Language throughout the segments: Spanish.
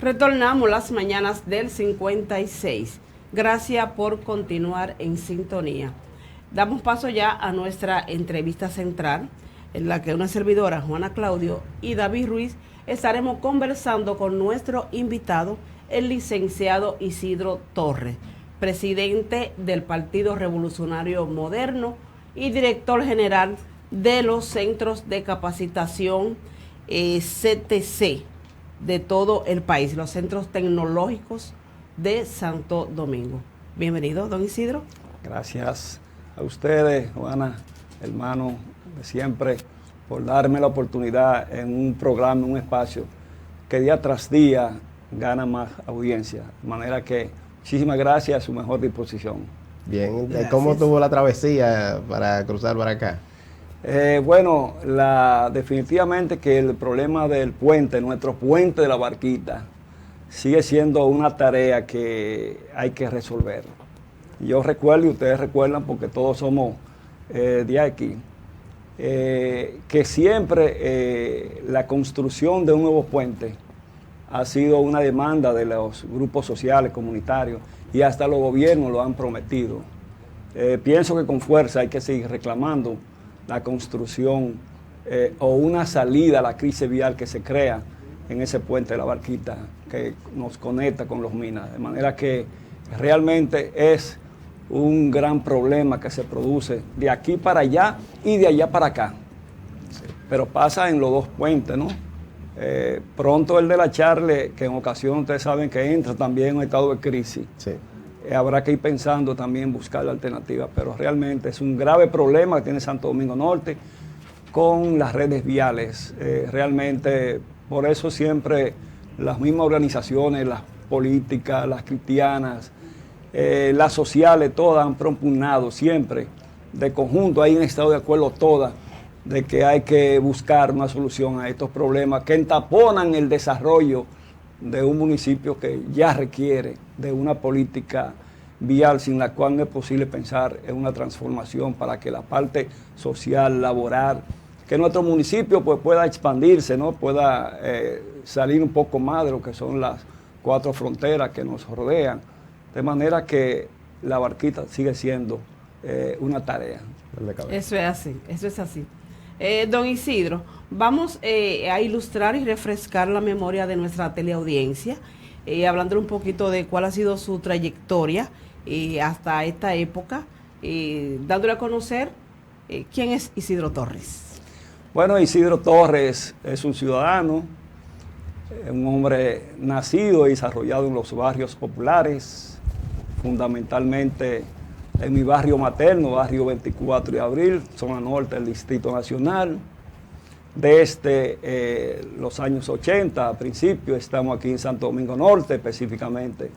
Retornamos las mañanas del 56. Gracias por continuar en sintonía. Damos paso ya a nuestra entrevista central, en la que una servidora, Juana Claudio, y David Ruiz estaremos conversando con nuestro invitado, el licenciado Isidro Torres, presidente del Partido Revolucionario Moderno y director general de los Centros de Capacitación CTC de todo el país, los Centros Tecnológicos de Santo Domingo. Bienvenido, don Isidro. Gracias a ustedes, Juana, hermano de siempre, por darme la oportunidad en un programa, en un espacio que día tras día gana más audiencia. De manera que muchísimas gracias, a su mejor disposición. Bien, ¿cómo tuvo la travesía para cruzar para acá? Bueno, definitivamente que el problema del puente, nuestro puente de la Barquita, sigue siendo una tarea que hay que resolver. Yo recuerdo, y ustedes recuerdan, porque todos somos de aquí, que siempre la construcción de un nuevo puente ha sido una demanda de los grupos sociales, comunitarios, y hasta los gobiernos lo han prometido. Pienso que con fuerza hay que seguir reclamando la construcción o una salida a la crisis vial que se crea en ese puente de la Barquita que nos conecta con los Minas. De manera que realmente es un gran problema que se produce de aquí para allá y de allá para acá. Sí. Pero pasa en los dos puentes, ¿no? Pronto el de la Charle, que en ocasión ustedes saben que entra también en un estado de crisis. Sí. Habrá que ir pensando también buscar la alternativa, pero realmente es un grave problema que tiene Santo Domingo Norte con las redes viales. Realmente, por eso siempre las mismas organizaciones, las políticas, las cristianas, las sociales, todas han propugnado siempre, de conjunto, hay un estado de acuerdo todas, de que hay que buscar una solución a estos problemas que entaponan el desarrollo de un municipio que ya requiere de una política vial sin la cual no es posible pensar en una transformación para que la parte social, laboral, que nuestro municipio pues pueda expandirse, ¿no? Pueda salir un poco más de lo que son las 4 fronteras que nos rodean, de manera que la Barquita sigue siendo una tarea. Eso es así, eso es así. Don Isidro, vamos a ilustrar y refrescar la memoria de nuestra teleaudiencia, hablándole un poquito de cuál ha sido su trayectoria hasta esta época, dándole a conocer quién es Isidro Torres. Bueno, Isidro Torres es un ciudadano, un hombre nacido y desarrollado en los barrios populares, fundamentalmente en mi barrio materno, barrio 24 de Abril, zona norte del Distrito Nacional. Desde los años 80, a principio, estamos aquí en Santo Domingo Norte, específicamente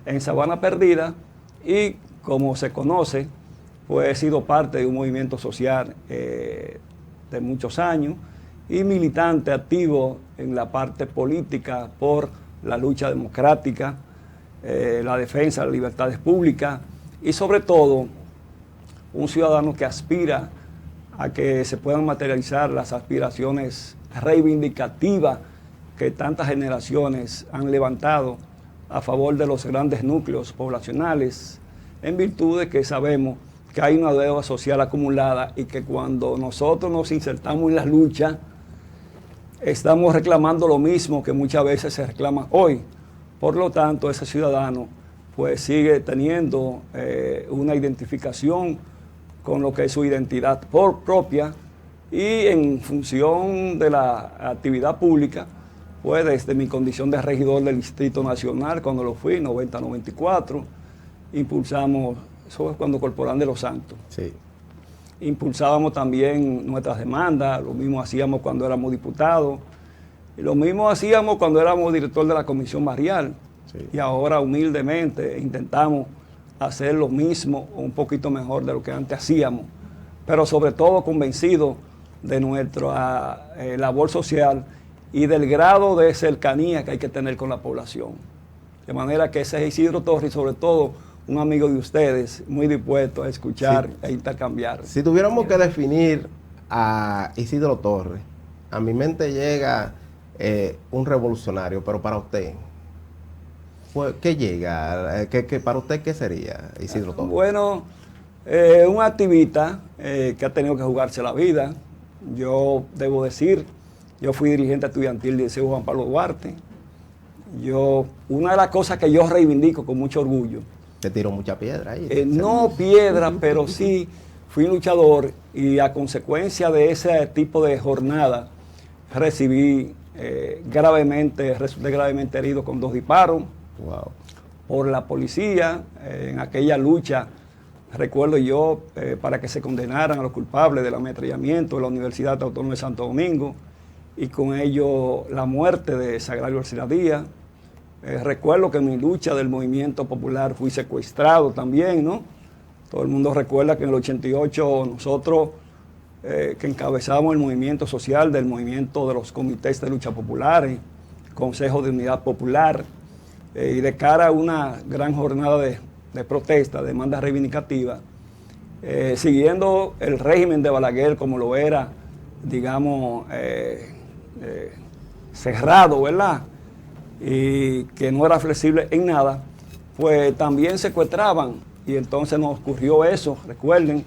en Sabana Perdida, y como se conoce, pues he sido parte de un movimiento social de muchos años y militante activo en la parte política por la lucha democrática, la defensa de las libertades públicas y sobre todo un ciudadano que aspira a que se puedan materializar las aspiraciones reivindicativas que tantas generaciones han levantado a favor de los grandes núcleos poblacionales, en virtud de que sabemos que hay una deuda social acumulada y que cuando nosotros nos insertamos en la lucha, estamos reclamando lo mismo que muchas veces se reclama hoy. Por lo tanto, ese ciudadano pues sigue teniendo una identificación con lo que es su identidad propia y en función de la actividad pública, pues desde mi condición de regidor del Distrito Nacional, cuando lo fui, 90-94, impulsamos, eso es cuando Corporán de los Santos. Sí. Impulsábamos también nuestras demandas, lo mismo hacíamos cuando éramos diputados, y lo mismo hacíamos cuando éramos director de la Comisión Barrial. Sí. Y ahora humildemente intentamos hacer lo mismo o un poquito mejor de lo que antes hacíamos, pero sobre todo convencidos de nuestra labor social y del grado de cercanía que hay que tener con la población. De manera que ese es Isidro Torres, sobre todo un amigo de ustedes, muy dispuesto a escuchar e intercambiar. Si tuviéramos que definir a Isidro Torres, a mi mente llega un revolucionario, pero para usted, pues, ¿qué llega? Para usted qué sería, Isidro Torres? Bueno, un activista que ha tenido que jugarse la vida. Yo debo decir, yo fui dirigente estudiantil del Liceo Juan Pablo Duarte. Una de las cosas que yo reivindico con mucho orgullo. Te tiró mucha piedra ahí. No piedra, pero sí fui luchador, y a consecuencia de ese tipo de jornada recibí resulté gravemente herido con 2 disparos. Wow. Por la policía. En aquella lucha, recuerdo yo, para que se condenaran a los culpables del ametrallamiento de la Universidad Autónoma de Santo Domingo, y con ello la muerte de Sagrario García Díaz. Recuerdo que en mi lucha del movimiento popular fui secuestrado también, ¿no? Todo el mundo recuerda que en el 88 nosotros, que encabezamos el movimiento social del movimiento de los comités de lucha populares, Consejo de Unidad Popular, y de cara a una gran jornada de protesta, de demanda reivindicativa, siguiendo el régimen de Balaguer como lo era, digamos, cerrado, ¿verdad? Y que no era flexible en nada, pues también secuestraban, y entonces nos ocurrió eso. Recuerden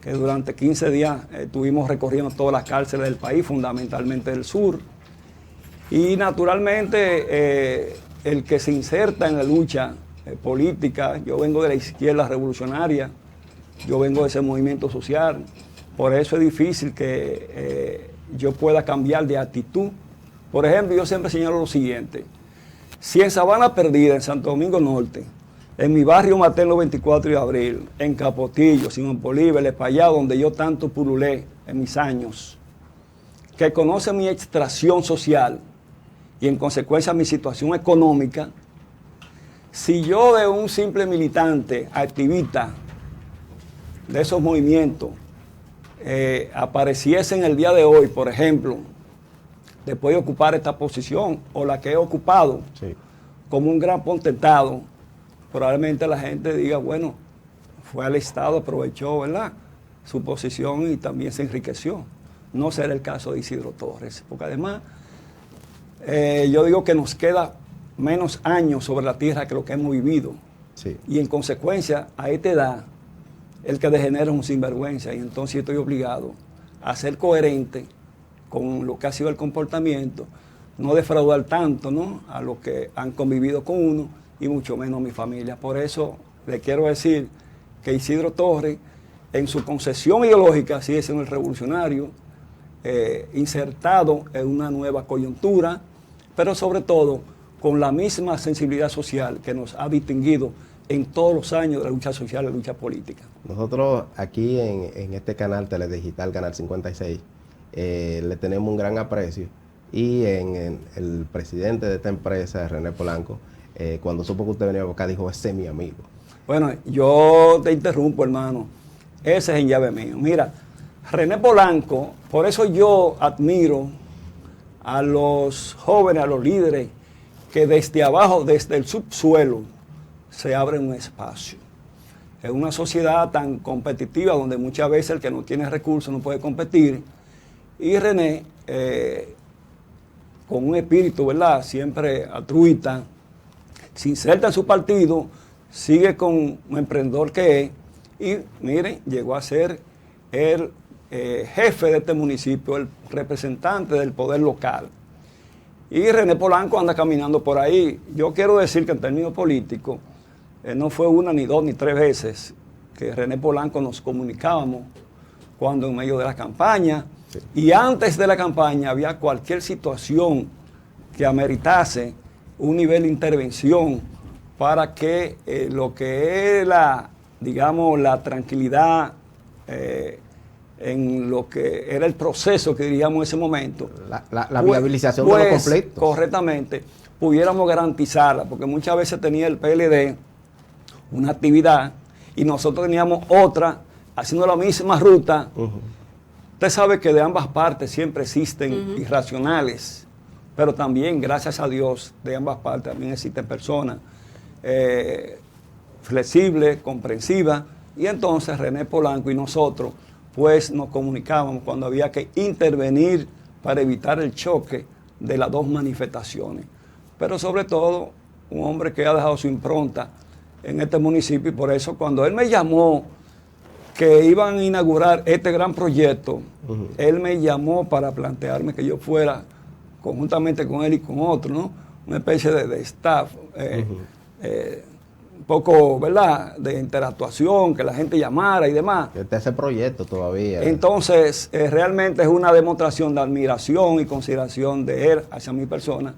que durante 15 días estuvimos recorriendo todas las cárceles del país, fundamentalmente del sur, y naturalmente el que se inserta en la lucha política, yo vengo de la izquierda revolucionaria, yo vengo de ese movimiento social, por eso es difícil que yo pueda cambiar de actitud. Por ejemplo, yo siempre señalo lo siguiente: si en Sabana Perdida, en Santo Domingo Norte, en mi barrio Materno 24 de Abril, en Capotillo, Simón Bolívar, Espallá, donde yo tanto pululé en mis años, que conoce mi extracción social y en consecuencia mi situación económica, si yo de un simple militante, activista de esos movimientos, apareciese en el día de hoy, por ejemplo, después de ocupar esta posición o la que he ocupado, sí, como un gran potentado, probablemente la gente diga, bueno, fue al Estado, aprovechó, ¿verdad?, su posición y también se enriqueció. No será el caso de Isidro Torres, porque además yo digo que nos queda menos años sobre la tierra que lo que hemos vivido. Sí. Y en consecuencia, a esta edad, el que degenera es un sinvergüenza, y entonces estoy obligado a ser coherente con lo que ha sido el comportamiento, no defraudar tanto, ¿no?, a los que han convivido con uno, y mucho menos a mi familia. Por eso le quiero decir que Isidro Torres, en su concesión ideológica, sigue siendo el revolucionario, insertado en una nueva coyuntura, pero sobre todo con la misma sensibilidad social que nos ha distinguido en todos los años de la lucha social y la lucha política. Nosotros aquí en este canal Teledigital, Canal 56, le tenemos un gran aprecio, y en el presidente de esta empresa, René Polanco, cuando supo que usted venía acá, dijo, ese es mi amigo. Bueno, yo te interrumpo, hermano, ese es en llave mío. Mira, René Polanco, por eso yo admiro a los jóvenes, a los líderes, que desde abajo, desde el subsuelo, se abre un espacio. En una sociedad tan competitiva, donde muchas veces el que no tiene recursos no puede competir, y René, con un espíritu, ¿verdad?, siempre altruista, se inserta en su partido, sigue con un emprendedor que es, y miren, llegó a ser el jefe de este municipio, el representante del poder local. Y René Polanco anda caminando por ahí. Yo quiero decir que en términos políticos, no fue una, ni dos, ni tres veces que René Polanco nos comunicábamos cuando en medio de la campaña, sí, y antes de la campaña había cualquier situación que ameritase un nivel de intervención para que lo que es la, digamos, la tranquilidad en lo que era el proceso que diríamos en ese momento. La viabilización de los conflictos. Correctamente, pudiéramos garantizarla, porque muchas veces tenía el PLD una actividad y nosotros teníamos otra haciendo la misma ruta. Usted sabe que de ambas partes siempre existen irracionales, pero también, gracias a Dios, de ambas partes también existen personas flexibles, comprensivas, y entonces René Polanco y nosotros pues nos comunicábamos cuando había que intervenir para evitar el choque de las dos manifestaciones. Pero sobre todo, un hombre que ha dejado su impronta en este municipio, y por eso cuando él me llamó que iban a inaugurar este gran proyecto, él me llamó para plantearme que yo fuera, conjuntamente con él y con otro, ¿no? Una especie de staff, un poco, ¿verdad?, de interactuación, que la gente llamara y demás. Ese proyecto todavía. Entonces, realmente es una demostración de admiración y consideración de él hacia mi persona,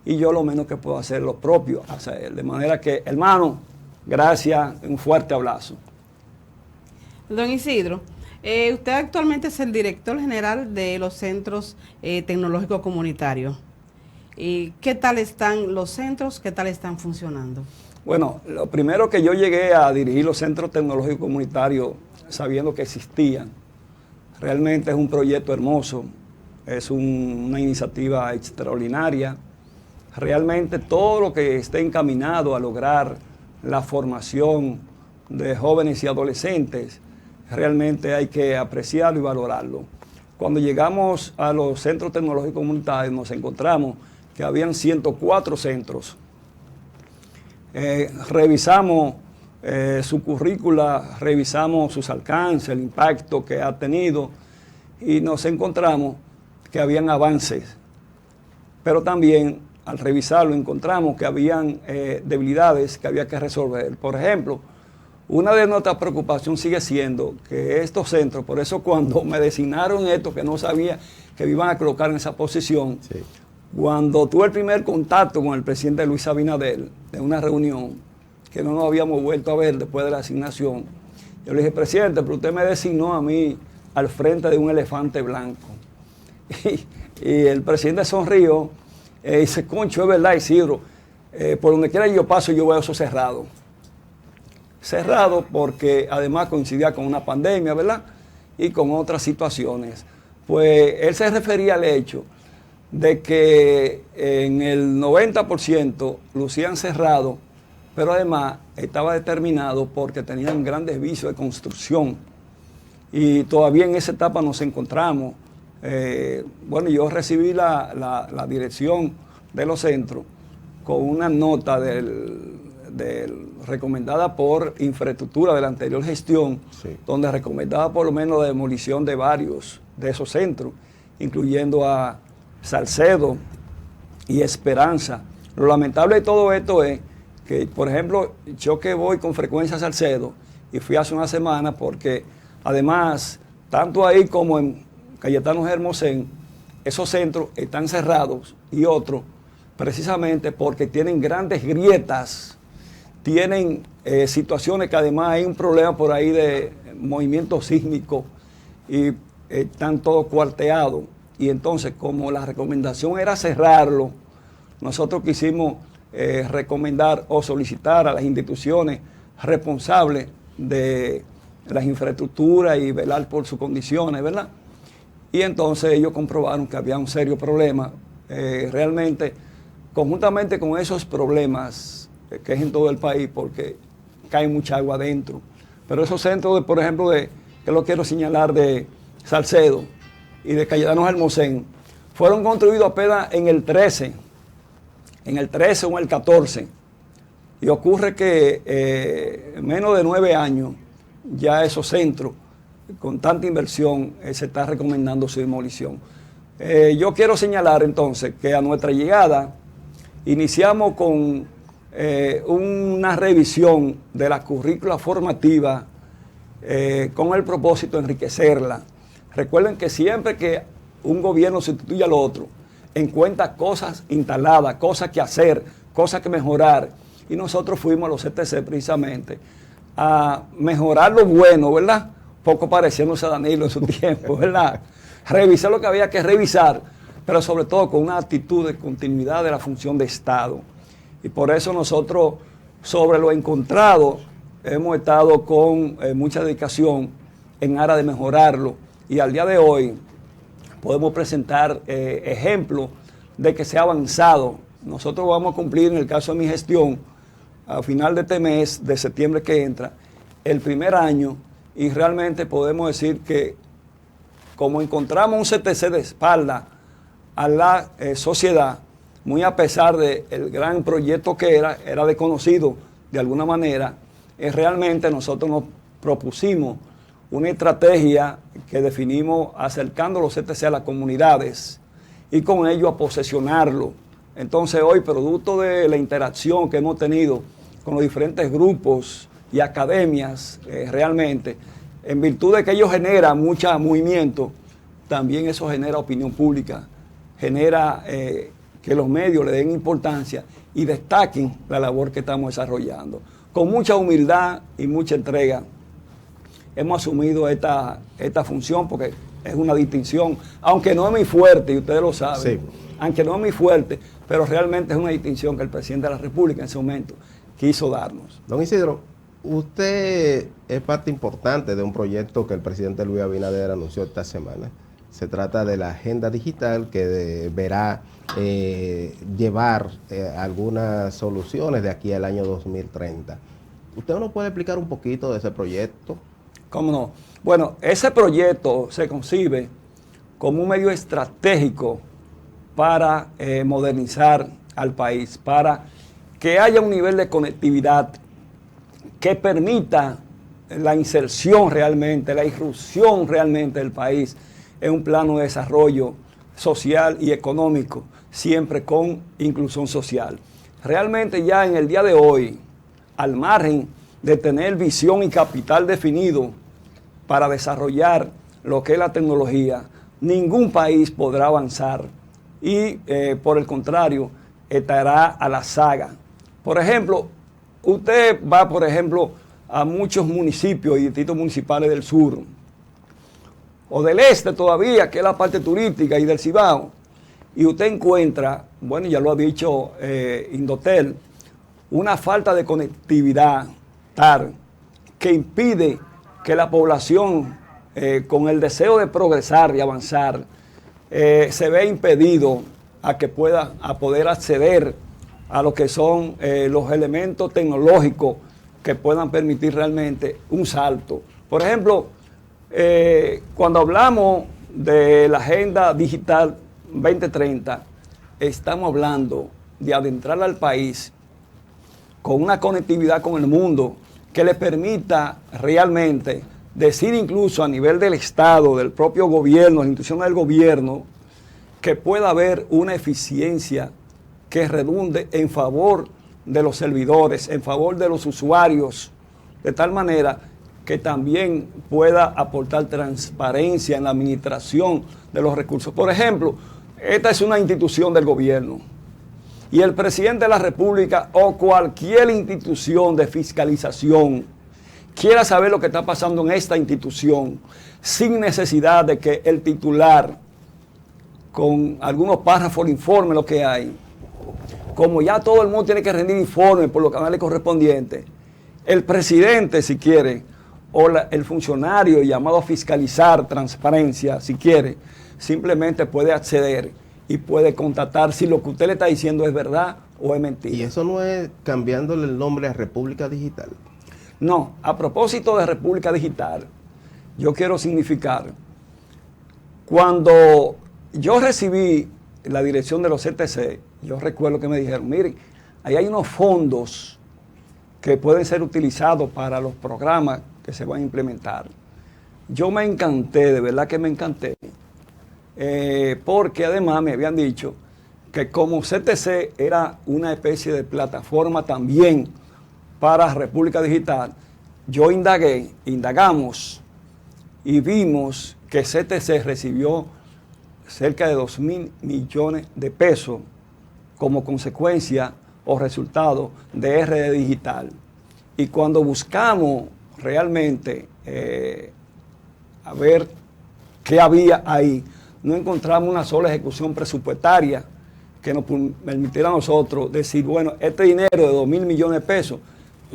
y yo lo menos que puedo hacer lo propio hacia él. De manera que, hermano, gracias, un fuerte abrazo. Don Isidro, usted actualmente es el director general de los centros tecnológicos comunitarios. ¿Y qué tal están los centros? ¿Qué tal están funcionando? Bueno, lo primero que yo llegué a dirigir los centros tecnológicos comunitarios sabiendo que existían. Realmente es un proyecto hermoso, es una iniciativa extraordinaria. Realmente todo lo que esté encaminado a lograr la formación de jóvenes y adolescentes, realmente hay que apreciarlo y valorarlo. Cuando llegamos a los centros tecnológicos comunitarios nos encontramos que habían 104 centros. Revisamos su currícula, revisamos sus alcances, el impacto que ha tenido, y nos encontramos que habían avances. Pero también al revisarlo encontramos que habían debilidades que había que resolver. Por ejemplo, una de nuestras preocupaciones sigue siendo que estos centros, por eso cuando me designaron esto, que no sabía que me iban a colocar en esa posición, sí. Cuando tuve el primer contacto con el presidente Luis Abinader, de una reunión que no nos habíamos vuelto a ver después de la asignación, yo le dije, presidente, pero usted me designó a mí al frente de un elefante blanco. Y el presidente sonrió y dice, concho, es verdad, Isidro, por donde quiera yo paso yo veo eso cerrado. Cerrado porque además coincidía con una pandemia, ¿verdad? Y con otras situaciones. Pues él se refería al hecho de que en el 90% lucían cerrado, pero además estaba determinado porque tenían grandes vicios de construcción. Y todavía en esa etapa nos encontramos. Bueno, yo recibí la dirección de los centros con una nota recomendada por infraestructura de la anterior gestión, sí. Donde recomendaba por lo menos la demolición de varios de esos centros, incluyendo a Salcedo y Esperanza. Lo lamentable de todo esto es que, por ejemplo, yo que voy con frecuencia a Salcedo, y fui hace una semana porque además, tanto ahí como en Cayetano Hermosén, esos centros están cerrados, y otros precisamente porque tienen grandes grietas, tienen situaciones que además hay un problema por ahí de movimiento sísmico y están todos cuarteados. Y entonces, como la recomendación era cerrarlo, nosotros quisimos recomendar o solicitar a las instituciones responsables de las infraestructuras y velar por sus condiciones, ¿verdad? Y entonces ellos comprobaron que había un serio problema. Realmente, conjuntamente con esos problemas que es en todo el país, porque cae mucha agua adentro. Pero esos centros, por ejemplo, que lo quiero señalar, de Salcedo y de Cayetano Hermosén, fueron construidos apenas en el 13 o en el 14. Y ocurre que en menos de 9 años ya esos centros, con tanta inversión, se está recomendando su demolición. Yo quiero señalar entonces que a nuestra llegada iniciamos con una revisión de la currícula formativa con el propósito de enriquecerla. Recuerden que siempre que un gobierno sustituye al otro, encuentra cosas instaladas, cosas que hacer, cosas que mejorar. Y nosotros fuimos a los CTC precisamente a mejorar lo bueno, ¿verdad? Poco pareciéndose a Danilo en su tiempo, ¿verdad? Revisar lo que había que revisar, pero sobre todo con una actitud de continuidad de la función de Estado. Y por eso nosotros, sobre lo encontrado, hemos estado con mucha dedicación en aras de mejorarlo. Y al día de hoy podemos presentar ejemplos de que se ha avanzado. Nosotros vamos a cumplir, en el caso de mi gestión, a final de este mes de septiembre que entra, el primer año, y realmente podemos decir que como encontramos un CTC de espalda a la sociedad, muy a pesar del gran proyecto que era desconocido de alguna manera, realmente nosotros nos propusimos una estrategia que definimos acercando los CTC a las comunidades y con ello a posesionarlo. Entonces hoy, producto de la interacción que hemos tenido con los diferentes grupos y academias, realmente, en virtud de que ellos generan mucho movimiento, también eso genera opinión pública, genera que los medios le den importancia y destaquen la labor que estamos desarrollando. Con mucha humildad y mucha entrega hemos asumido esta función porque es una distinción, aunque no es muy fuerte, y ustedes lo saben, sí, aunque no es muy fuerte, pero realmente es una distinción que el presidente de la República en ese momento quiso darnos. Don Isidro, usted es parte importante de un proyecto que el presidente Luis Abinader anunció esta semana. Se trata de la agenda digital que deberá llevar algunas soluciones de aquí al año 2030. ¿Usted nos puede explicar un poquito de ese proyecto? ¿Cómo no? Bueno, ese proyecto se concibe como un medio estratégico para modernizar al país, para que haya un nivel de conectividad que permita la inserción realmente, la irrupción realmente del país en un plano de desarrollo social y económico, siempre con inclusión social. Realmente ya en el día de hoy, al margen de tener visión y capital definido para desarrollar lo que es la tecnología, ningún país podrá avanzar y por el contrario estará a la saga. Por ejemplo, usted va a muchos municipios y distritos municipales del sur o del este todavía, que es la parte turística, y del Cibao, y usted encuentra, bueno, ya lo ha dicho Indotel, una falta de conectividad tal que impide que la población, con el deseo de progresar y avanzar, se ve impedido a poder acceder a lo que son los elementos tecnológicos que puedan permitir realmente un salto. Por ejemplo, cuando hablamos de la Agenda Digital 2030, estamos hablando de adentrar al país con una conectividad con el mundo que le permita realmente decir incluso a nivel del Estado, del propio gobierno, de la institución del gobierno, que pueda haber una eficiencia que redunde en favor de los servidores, en favor de los usuarios, de tal manera que también pueda aportar transparencia en la administración de los recursos. Por ejemplo, esta es una institución del gobierno y el presidente de la República o cualquier institución de fiscalización quiera saber lo que está pasando en esta institución sin necesidad de que el titular, con algunos párrafos, informe lo que hay. Como ya todo el mundo tiene que rendir informe por los canales correspondientes, el presidente, si quiere, o el funcionario llamado a fiscalizar transparencia, si quiere, simplemente puede acceder y puede constatar si lo que usted le está diciendo es verdad o es mentira. ¿Y eso no es cambiándole el nombre a República Digital? No, a propósito de República Digital, yo quiero significar, cuando yo recibí la dirección de los CTC, yo recuerdo que me dijeron, miren, ahí hay unos fondos que pueden ser utilizados para los programas que se van a implementar. Yo me encanté, de verdad que me encanté, porque además me habían dicho que como CTC era una especie de plataforma también para República Digital, yo indagamos y vimos que CTC recibió cerca de 2.000 millones de pesos como consecuencia o resultado de RD Digital. Y cuando buscamos realmente a ver qué había ahí, no encontramos una sola ejecución presupuestaria que nos permitiera a nosotros decir, bueno, este dinero de 2.000 millones de pesos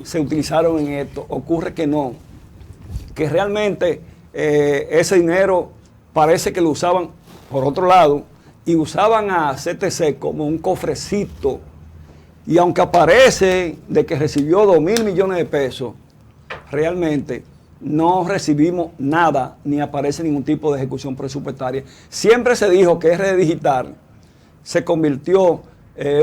se utilizaron en esto. Ocurre que no, que realmente ese dinero parece que lo usaban por otro lado y usaban a CTC como un cofrecito, y aunque aparece de que recibió 2.000 millones de pesos, realmente no recibimos nada, ni aparece ningún tipo de ejecución presupuestaria. Siempre se dijo que RD Digital se convirtió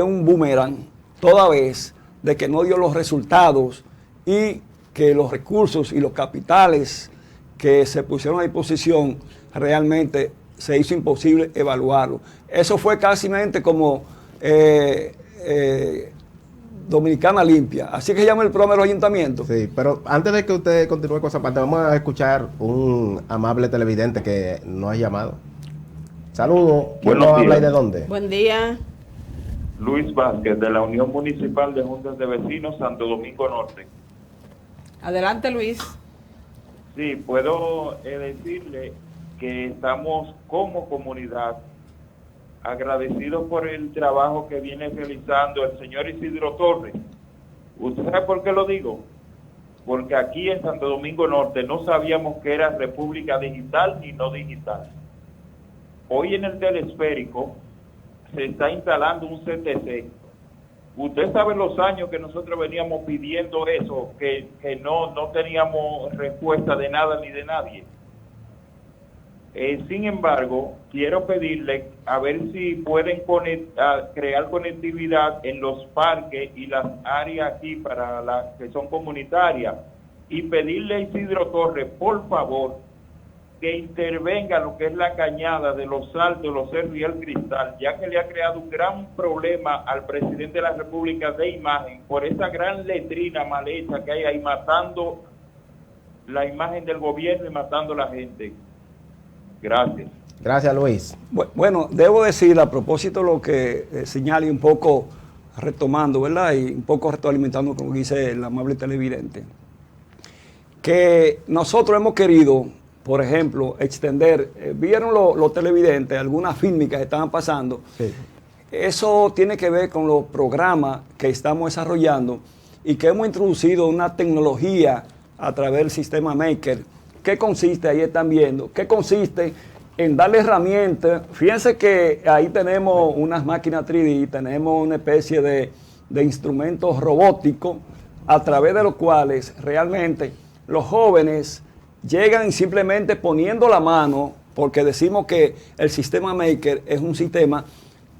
un boomerang toda vez de que no dio los resultados y que los recursos y los capitales que se pusieron a disposición realmente se hizo imposible evaluarlo. Eso fue casi como Dominicana Limpia, así que se llama el programa de los ayuntamientos. Sí, pero antes de que usted continúe con esa parte, vamos a escuchar un amable televidente que nos ha llamado. Saludos, ¿quién nos habla y de dónde? Buen día. Luis Vázquez, de la Unión Municipal de Juntas de Vecinos, Santo Domingo Norte. Adelante, Luis. Sí, puedo decirle que estamos como comunidad agradecidos por el trabajo que viene realizando el señor Isidro Torres. ¿Usted sabe por qué lo digo? Porque aquí en Santo Domingo Norte no sabíamos que era República Digital ni no digital. Hoy en el telesférico se está instalando un CTC. Usted sabe los años que nosotros veníamos pidiendo eso, que no teníamos respuesta de nada ni de nadie. Sin embargo, quiero pedirle a ver si pueden crear conectividad en los parques y las áreas aquí para las que son comunitarias, y pedirle a Isidro Torres, por favor, que intervenga lo que es la cañada de Los Altos, Los Cerros y el Cristal, ya que le ha creado un gran problema al presidente de la República de imagen por esa gran letrina mal hecha que hay ahí, matando la imagen del gobierno y matando a la gente. Gracias. Gracias, Luis. Bueno, debo decir a propósito lo que señale un poco retomando, ¿verdad? Y un poco retroalimentando como dice el amable televidente, que nosotros hemos querido, por ejemplo, extender, vieron los televidentes, algunas fílmicas que estaban pasando. Sí. Eso tiene que ver con los programas que estamos desarrollando y que hemos introducido una tecnología a través del sistema Maker. ¿Qué consiste? Ahí están viendo. ¿Qué consiste? En darle herramientas. Fíjense que ahí tenemos unas máquinas 3D, tenemos una especie de instrumentos robóticos a través de los cuales realmente los jóvenes llegan simplemente poniendo la mano, porque decimos que el sistema Maker es un sistema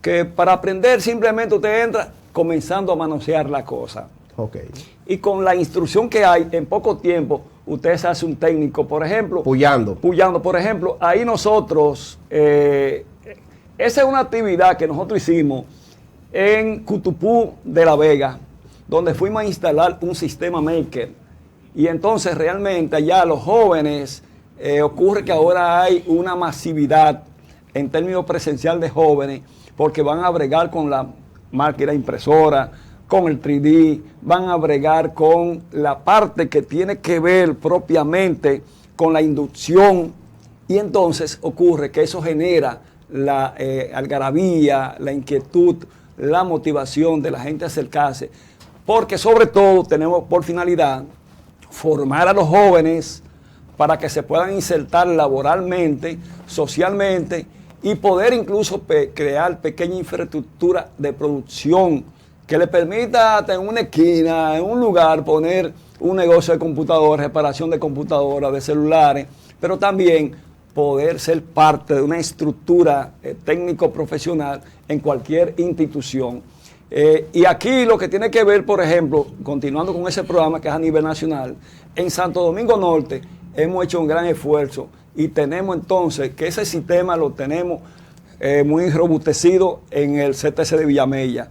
que para aprender simplemente usted entra comenzando a manosear la cosa. Okay. Y con la instrucción que hay, en poco tiempo, usted se hace un técnico, por ejemplo. Puyando, por ejemplo, ahí nosotros, esa es una actividad que nosotros hicimos en Cutupú de La Vega, donde fuimos a instalar un sistema Maker. Y entonces realmente allá los jóvenes, ocurre que ahora hay una masividad en términos presencial de jóvenes, porque van a bregar con la máquina impresora, con el 3D, van a bregar con la parte que tiene que ver propiamente con la inducción, y entonces ocurre que eso genera la algarabía, la inquietud, la motivación de la gente a acercarse, porque sobre todo tenemos por finalidad formar a los jóvenes para que se puedan insertar laboralmente, socialmente, y poder incluso crear pequeña infraestructura de producción que le permita en una esquina, en un lugar, poner un negocio de computadoras, reparación de computadoras, de celulares, pero también poder ser parte de una estructura técnico-profesional en cualquier institución. Y aquí lo que tiene que ver, por ejemplo, continuando con ese programa que es a nivel nacional, en Santo Domingo Norte hemos hecho un gran esfuerzo y tenemos entonces que ese sistema lo tenemos muy robustecido en el CTC de Villamella.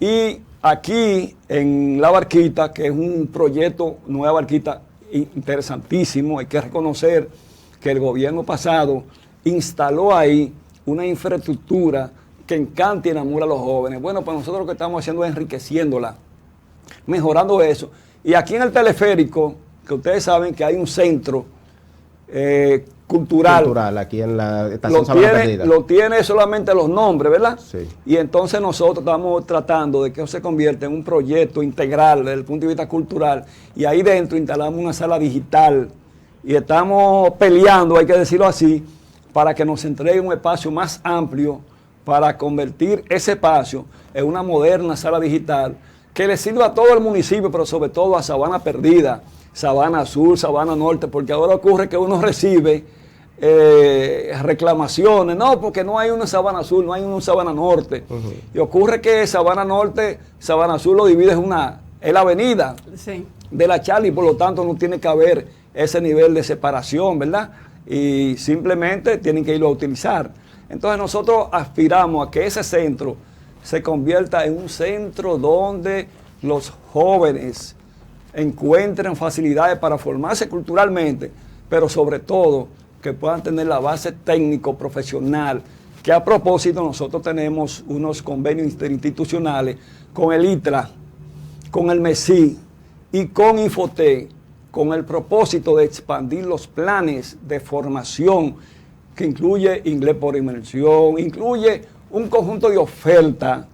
Y aquí en La Barquita, que es un proyecto, Nueva Barquita, interesantísimo, hay que reconocer que el gobierno pasado instaló ahí una infraestructura que encanta y enamora a los jóvenes. Bueno, pues nosotros lo que estamos haciendo es enriqueciéndola, mejorando eso. Y aquí en el teleférico, que ustedes saben que hay un centro cultural, aquí en la estación Sabana Perdida. Lo tiene solamente los nombres, ¿verdad? Sí. Y entonces nosotros estamos tratando de que eso se convierta en un proyecto integral desde el punto de vista cultural, y ahí dentro instalamos una sala digital y estamos peleando, hay que decirlo así, para que nos entregue un espacio más amplio para convertir ese espacio en una moderna sala digital que le sirva a todo el municipio, pero sobre todo a Sabana Perdida, Sabana Sur, Sabana Norte, porque ahora ocurre que uno recibe reclamaciones, no, porque no hay una Sabana Sur, no hay una Sabana Norte. Y ocurre que Sabana Norte, Sabana Sur lo divide es la avenida de la Charlie, por lo tanto no tiene que haber ese nivel de separación, ¿verdad? Y simplemente tienen que irlo a utilizar. Entonces nosotros aspiramos a que ese centro se convierta en un centro donde los jóvenes encuentren facilidades para formarse culturalmente, pero sobre todo que puedan tener la base técnico-profesional, que a propósito nosotros tenemos unos convenios interinstitucionales con el ITRA, con el MESI y con Infotec, con el propósito de expandir los planes de formación que incluye inglés por inmersión, incluye un conjunto de ofertas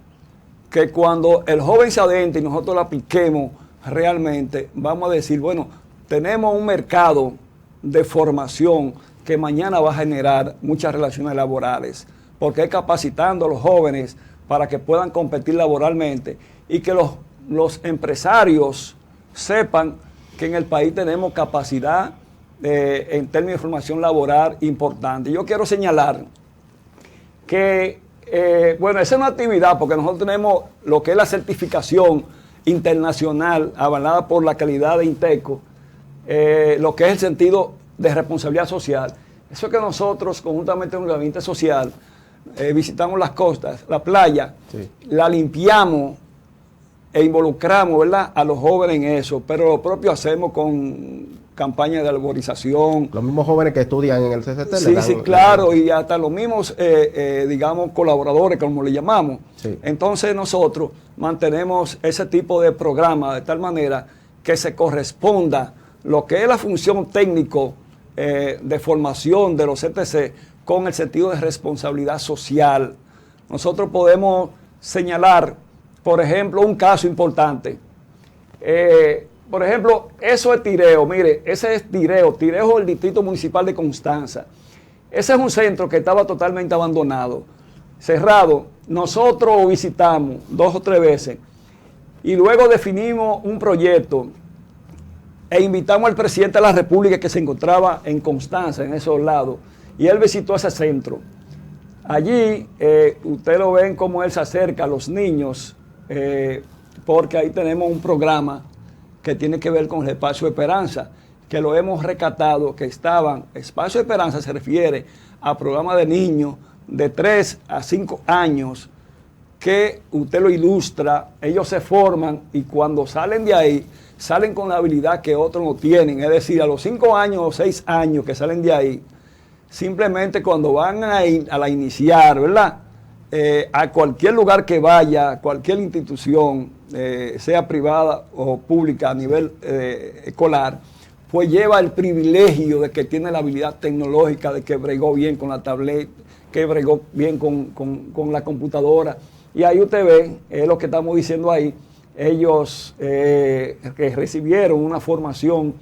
que cuando el joven se adentre y nosotros la apliquemos realmente, vamos a decir, bueno, tenemos un mercado de formación que mañana va a generar muchas relaciones laborales, porque es capacitando a los jóvenes para que puedan competir laboralmente y que los empresarios sepan que en el país tenemos capacidad en términos de formación laboral importante. Yo quiero señalar que, bueno, esa es una actividad porque nosotros tenemos lo que es la certificación internacional avalada por la calidad de INTECO, lo que es el sentido de responsabilidad social. Eso es que nosotros, conjuntamente con el Gabinete Social, visitamos las costas, la playa, la limpiamos e involucramos, ¿verdad?, a los jóvenes en eso, pero lo propio hacemos con campañas de alborización. Los mismos jóvenes que estudian en el CCT. Sí, claro, y hasta los mismos, digamos, colaboradores, como le llamamos. Sí. Entonces nosotros mantenemos ese tipo de programa de tal manera que se corresponda lo que es la función técnico de formación de los CTC con el sentido de responsabilidad social. Nosotros podemos señalar, por ejemplo, un caso importante. Por ejemplo, eso es Tireo. Mire, ese es Tireo. Tireo es el Distrito Municipal de Constanza. Ese es un centro que estaba totalmente abandonado, cerrado. Nosotros visitamos 2 o 3 veces y luego definimos un proyecto e invitamos al presidente de la República que se encontraba en Constanza, en esos lados, y él visitó ese centro. Allí, ustedes lo ven como él se acerca a los niños, porque ahí tenemos un programa que tiene que ver con el Espacio de Esperanza, que lo hemos rescatado, que estaban, Espacio de Esperanza se refiere a programas de niños de 3 a 5 años, que usted lo ilustra, ellos se forman y cuando salen de ahí, salen con la habilidad que otros no tienen, es decir, a los 5 años o 6 años que salen de ahí, simplemente cuando van a la iniciar, ¿verdad?, a cualquier lugar que vaya, a cualquier institución, sea privada o pública a nivel escolar, pues lleva el privilegio de que tiene la habilidad tecnológica, de que bregó bien con la tablet, que bregó bien con la computadora. Y ahí usted ve, es lo que estamos diciendo ahí, ellos que recibieron una formación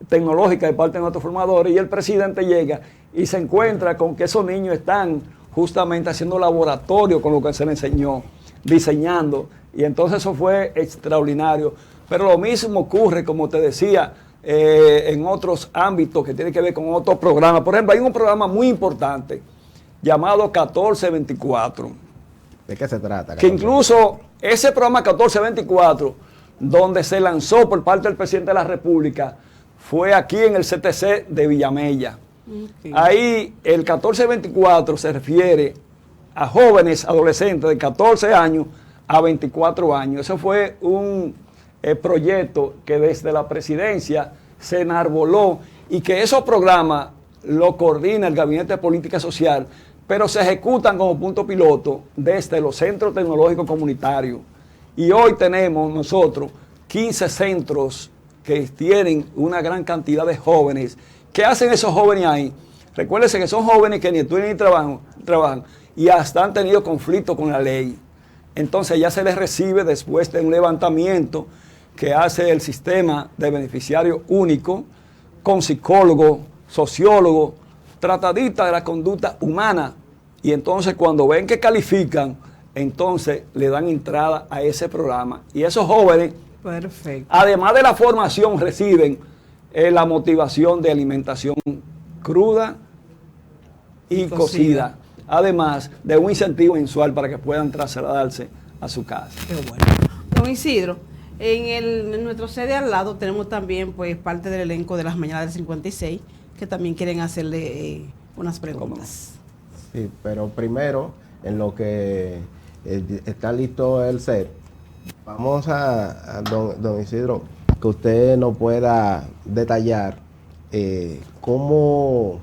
tecnológica de parte de nuestros formadores, y el presidente llega y se encuentra con que esos niños están justamente haciendo laboratorio con lo que se les enseñó, diseñando, y entonces eso fue extraordinario. Pero lo mismo ocurre, como te decía, en otros ámbitos que tienen que ver con otros programas. Por ejemplo, hay un programa muy importante llamado 1424. ¿De qué se trata? Que incluso ese programa 1424, donde se lanzó por parte del presidente de la República, fue aquí en el CTC de Villamella. Okay. Ahí el 1424 se refiere a jóvenes adolescentes de 14 años a 24 años. Ese fue un proyecto que desde la presidencia se enarboló y que esos programas lo coordina el Gabinete de Política Social, pero se ejecutan como punto piloto desde los centros tecnológicos comunitarios. Y hoy tenemos nosotros 15 centros que tienen una gran cantidad de jóvenes. ¿Qué hacen esos jóvenes ahí? Recuérdense que son jóvenes que ni estudian ni trabajan y hasta han tenido conflicto con la ley. Entonces ya se les recibe después de un levantamiento que hace el sistema de beneficiario único con psicólogo, sociólogo, tratadista de la conducta humana. Y entonces cuando ven que califican, entonces le dan entrada a ese programa. Y esos jóvenes, perfecto, además de la formación, reciben la motivación de alimentación cruda, y cocida, además de un incentivo mensual para que puedan trasladarse a su casa. Qué bueno. Don Isidro, en nuestro sede al lado tenemos también pues parte del elenco de las mañanas del 56 que también quieren hacerle unas preguntas. Sí, pero primero, en lo que está listo el set, vamos a don Isidro, que usted nos pueda detallar cómo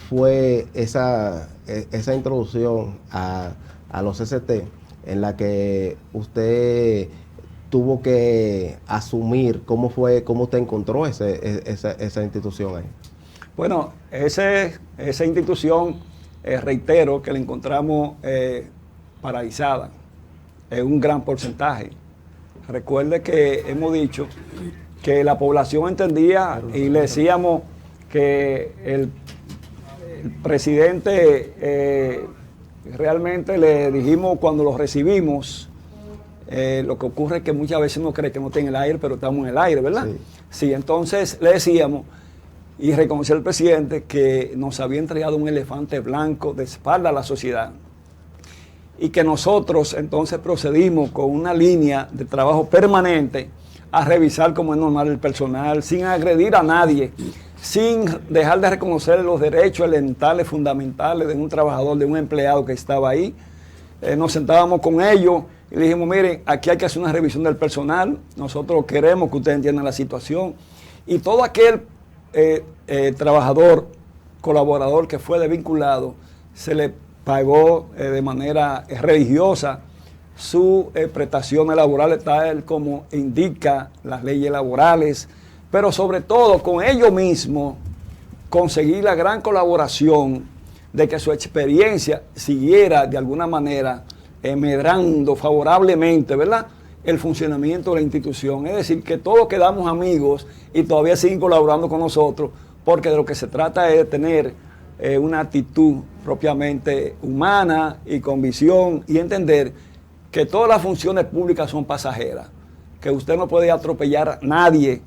fue esa introducción a los ST, en la que usted tuvo que asumir cómo usted encontró esa institución ahí. Bueno, esa institución, reitero que la encontramos paralizada en un gran porcentaje. Recuerde que hemos dicho que la población entendía y le decíamos que el presidente, realmente le dijimos cuando lo recibimos, lo que ocurre es que muchas veces uno cree que no está en el aire, pero estamos en el aire, ¿verdad? Sí, entonces le decíamos y reconoció el presidente que nos había entregado un elefante blanco de espalda a la sociedad y que nosotros entonces procedimos con una línea de trabajo permanente a revisar como es normal el personal, sin agredir a nadie, sin dejar de reconocer los derechos elementales, fundamentales de un trabajador, de un empleado que estaba ahí. Nos sentábamos con ellos y le dijimos, miren, aquí hay que hacer una revisión del personal, nosotros queremos que ustedes entiendan la situación. Y todo aquel trabajador, colaborador que fue desvinculado, se le pagó de manera religiosa sus prestaciones laborales, tal como indica las leyes laborales, pero sobre todo con ellos mismos conseguir la gran colaboración de que su experiencia siguiera de alguna manera medrando favorablemente, ¿verdad?, el funcionamiento de la institución. Es decir, que todos quedamos amigos y todavía siguen colaborando con nosotros, porque de lo que se trata es de tener una actitud propiamente humana y con visión y entender que todas las funciones públicas son pasajeras, que usted no puede atropellar a nadie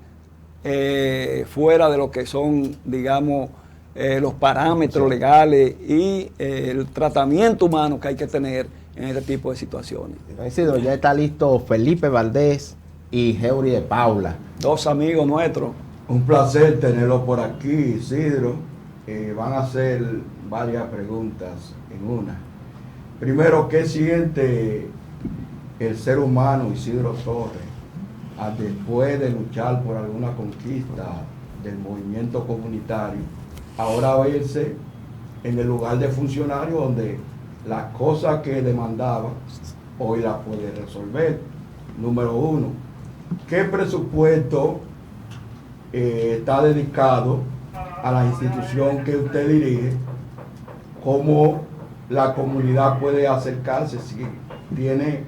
fuera de lo que son, digamos, los parámetros legales y el tratamiento humano que hay que tener en este tipo de situaciones. Isidro, ya está listo Felipe Valdés y Geuri de Paula. Dos amigos nuestros. Un placer tenerlo por aquí, Isidro. Van a hacer varias preguntas en una. Primero, ¿qué siente el ser humano Isidro Torres después de luchar por alguna conquista del movimiento comunitario, ahora verse en el lugar de funcionario donde las cosas que demandaba hoy las puede resolver? Número uno, ¿qué presupuesto está dedicado a la institución que usted dirige? ¿Cómo la comunidad puede acercarse, si tiene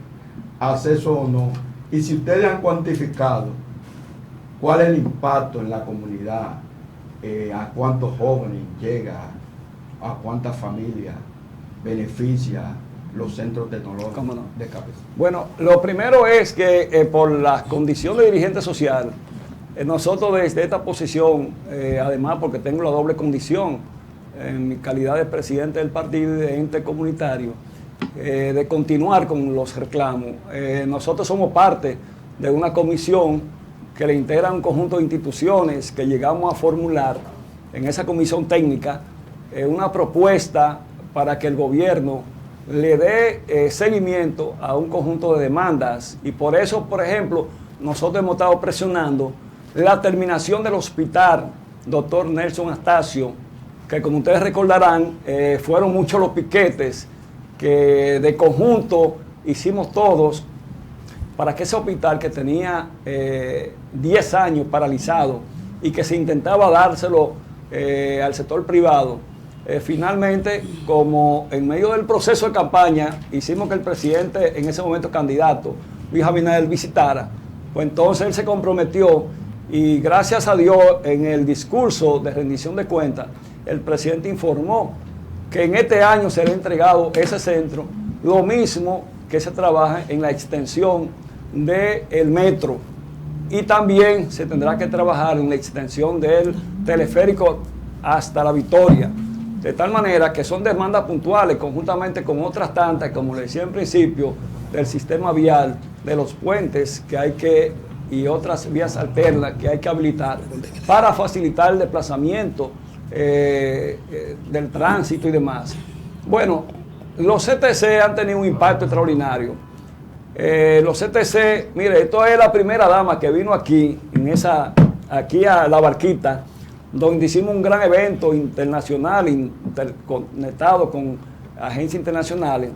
acceso o no? Y si ustedes han cuantificado cuál es el impacto en la comunidad, a cuántos jóvenes llega, a cuántas familias beneficia los centros tecnológicos. ¿Cómo no? De cabeza. Bueno, lo primero es que por las condiciones de dirigente social, nosotros desde esta posición, además porque tengo la doble condición, en mi calidad de presidente del partido y de ente comunitario, de continuar con los reclamos. Nosotros somos parte de una comisión que le integra un conjunto de instituciones que llegamos a formular en esa comisión técnica una propuesta para que el gobierno le dé seguimiento a un conjunto de demandas. Y por eso, por ejemplo, nosotros hemos estado presionando la terminación del hospital Dr. Nelson Astacio, que como ustedes recordarán, fueron muchos los piquetes que de conjunto hicimos todos para que ese hospital, que tenía 10 años paralizado y que se intentaba dárselo al sector privado, finalmente, como en medio del proceso de campaña hicimos que el presidente, en ese momento candidato, Luis Abinader, visitara, pues entonces él se comprometió y gracias a Dios en el discurso de rendición de cuentas el presidente informó que en este año será entregado ese centro, lo mismo que se trabaja en la extensión del metro, y también se tendrá que trabajar en la extensión del teleférico hasta La Victoria. De tal manera que son demandas puntuales, conjuntamente con otras tantas, como le decía en principio, del sistema vial, de los puentes que hay que, y otras vías alternas que hay que habilitar para facilitar el desplazamiento del tránsito y demás. Bueno, los CTC han tenido un impacto extraordinario. Los CTC, mire, esto es la primera dama que vino aquí, aquí a La Barquita, donde hicimos un gran evento internacional, interconectado con agencias internacionales,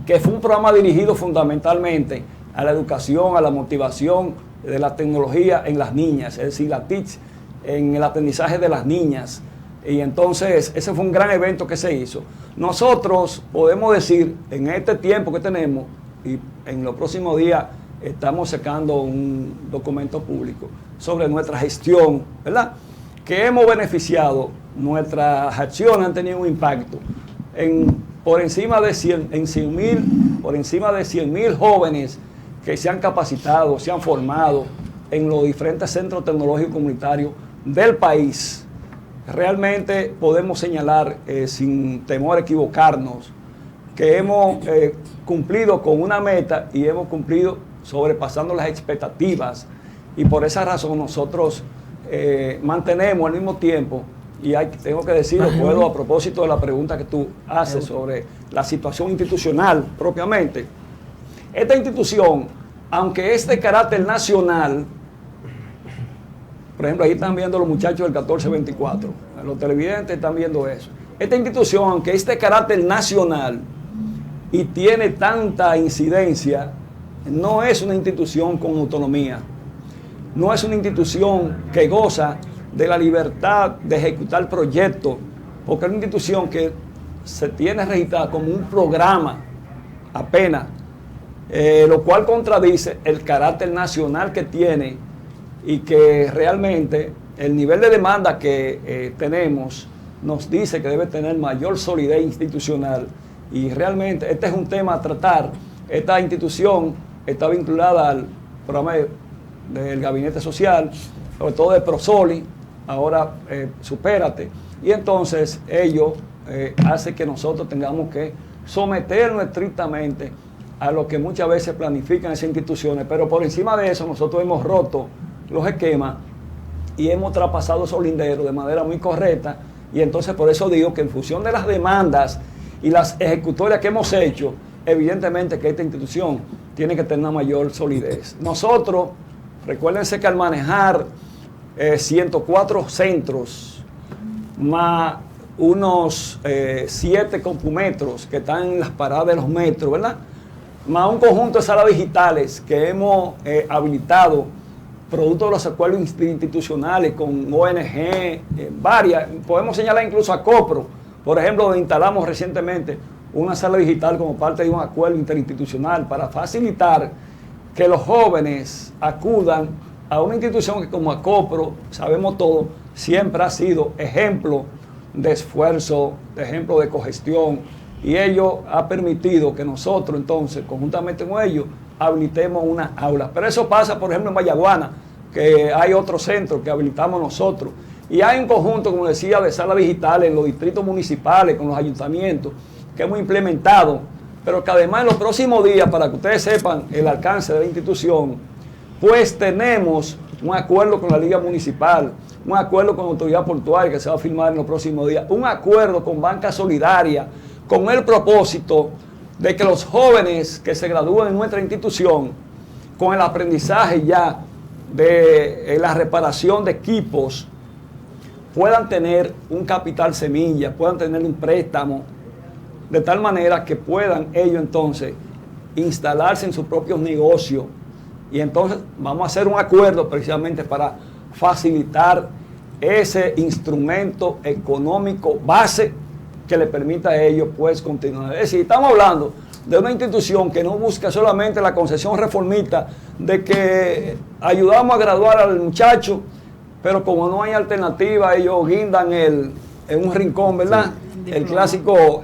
que fue un programa dirigido fundamentalmente a la educación, a la motivación de la tecnología en las niñas, es decir, la TIC en el aprendizaje de las niñas. Y entonces ese fue un gran evento que se hizo. Nosotros podemos decir, en este tiempo que tenemos, y en los próximos días estamos sacando un documento público sobre nuestra gestión, ¿verdad?, que hemos beneficiado, nuestras acciones han tenido un impacto por encima de 100.000 jóvenes que se han capacitado, se han formado en los diferentes centros tecnológicos comunitarios del país. Realmente podemos señalar, sin temor a equivocarnos, que hemos cumplido con una meta y hemos cumplido sobrepasando las expectativas, y por esa razón nosotros mantenemos al mismo tiempo, y tengo que decirlo, puedo, a propósito de la pregunta que tú haces sobre la situación institucional propiamente. Esta institución, aunque es de carácter nacional, por ejemplo, ahí están viendo los muchachos del 1424, los televidentes están viendo eso. Esta institución, aunque es de carácter nacional y tiene tanta incidencia, no es una institución con autonomía. No es una institución que goza de la libertad de ejecutar proyectos, porque es una institución que se tiene registrada como un programa apenas, lo cual contradice el carácter nacional que tiene, y que realmente el nivel de demanda que tenemos nos dice que debe tener mayor solidez institucional, y realmente este es un tema a tratar. Esta institución está vinculada al programa del Gabinete Social, sobre todo de Prosoli, ahora Supérate, y entonces ello hace que nosotros tengamos que someternos estrictamente a lo que muchas veces planifican esas instituciones, pero por encima de eso nosotros hemos roto los esquemas y hemos traspasado esos linderos de manera muy correcta, y entonces por eso digo que en función de las demandas y las ejecutorias que hemos hecho, evidentemente que esta institución tiene que tener una mayor solidez. Nosotros, recuérdense que al manejar 104 centros, más unos 7 compumetros que están en las paradas de los metros, ¿verdad?, más un conjunto de salas digitales que hemos habilitado, producto de los acuerdos institucionales con ONG, varias, podemos señalar incluso a COPRO, por ejemplo, donde instalamos recientemente una sala digital como parte de un acuerdo interinstitucional para facilitar que los jóvenes acudan a una institución que, como ACOPRO, sabemos todo, siempre ha sido ejemplo de esfuerzo, de ejemplo de cogestión, y ello ha permitido que nosotros entonces, conjuntamente con ellos, habilitemos una aula. Pero eso pasa, por ejemplo, en Vallaguana, que hay otro centro que habilitamos nosotros, y hay un conjunto, como decía, de salas digitales en los distritos municipales, con los ayuntamientos, que hemos implementado, pero que además en los próximos días, para que ustedes sepan el alcance de la institución, pues tenemos un acuerdo con la Liga Municipal, un acuerdo con la Autoridad Portuaria que se va a firmar en los próximos días, un acuerdo con Banca Solidaria, con el propósito de que los jóvenes que se gradúen en nuestra institución, con el aprendizaje ya de la reparación de equipos, puedan tener un capital semilla, puedan tener un préstamo, de tal manera que puedan ellos entonces instalarse en sus propios negocios. Y entonces vamos a hacer un acuerdo precisamente para facilitar ese instrumento económico base que le permita a ellos pues continuar. Es decir, estamos hablando de una institución que no busca solamente la concepción reformista de que ayudamos a graduar al muchacho, pero como no hay alternativa, ellos guindan en un rincón, ¿verdad? Sí, el clásico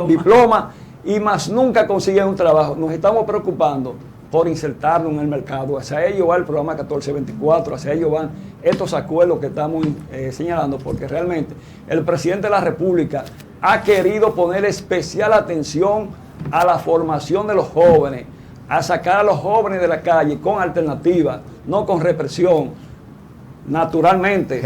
diploma, y más nunca consiguen un trabajo. Nos estamos preocupando por insertarnos en el mercado. Hacia ello va el programa 1424, hacia ello van estos acuerdos que estamos señalando, porque realmente el presidente de la República ha querido poner especial atención a la formación de los jóvenes, a sacar a los jóvenes de la calle con alternativas, no con represión, naturalmente,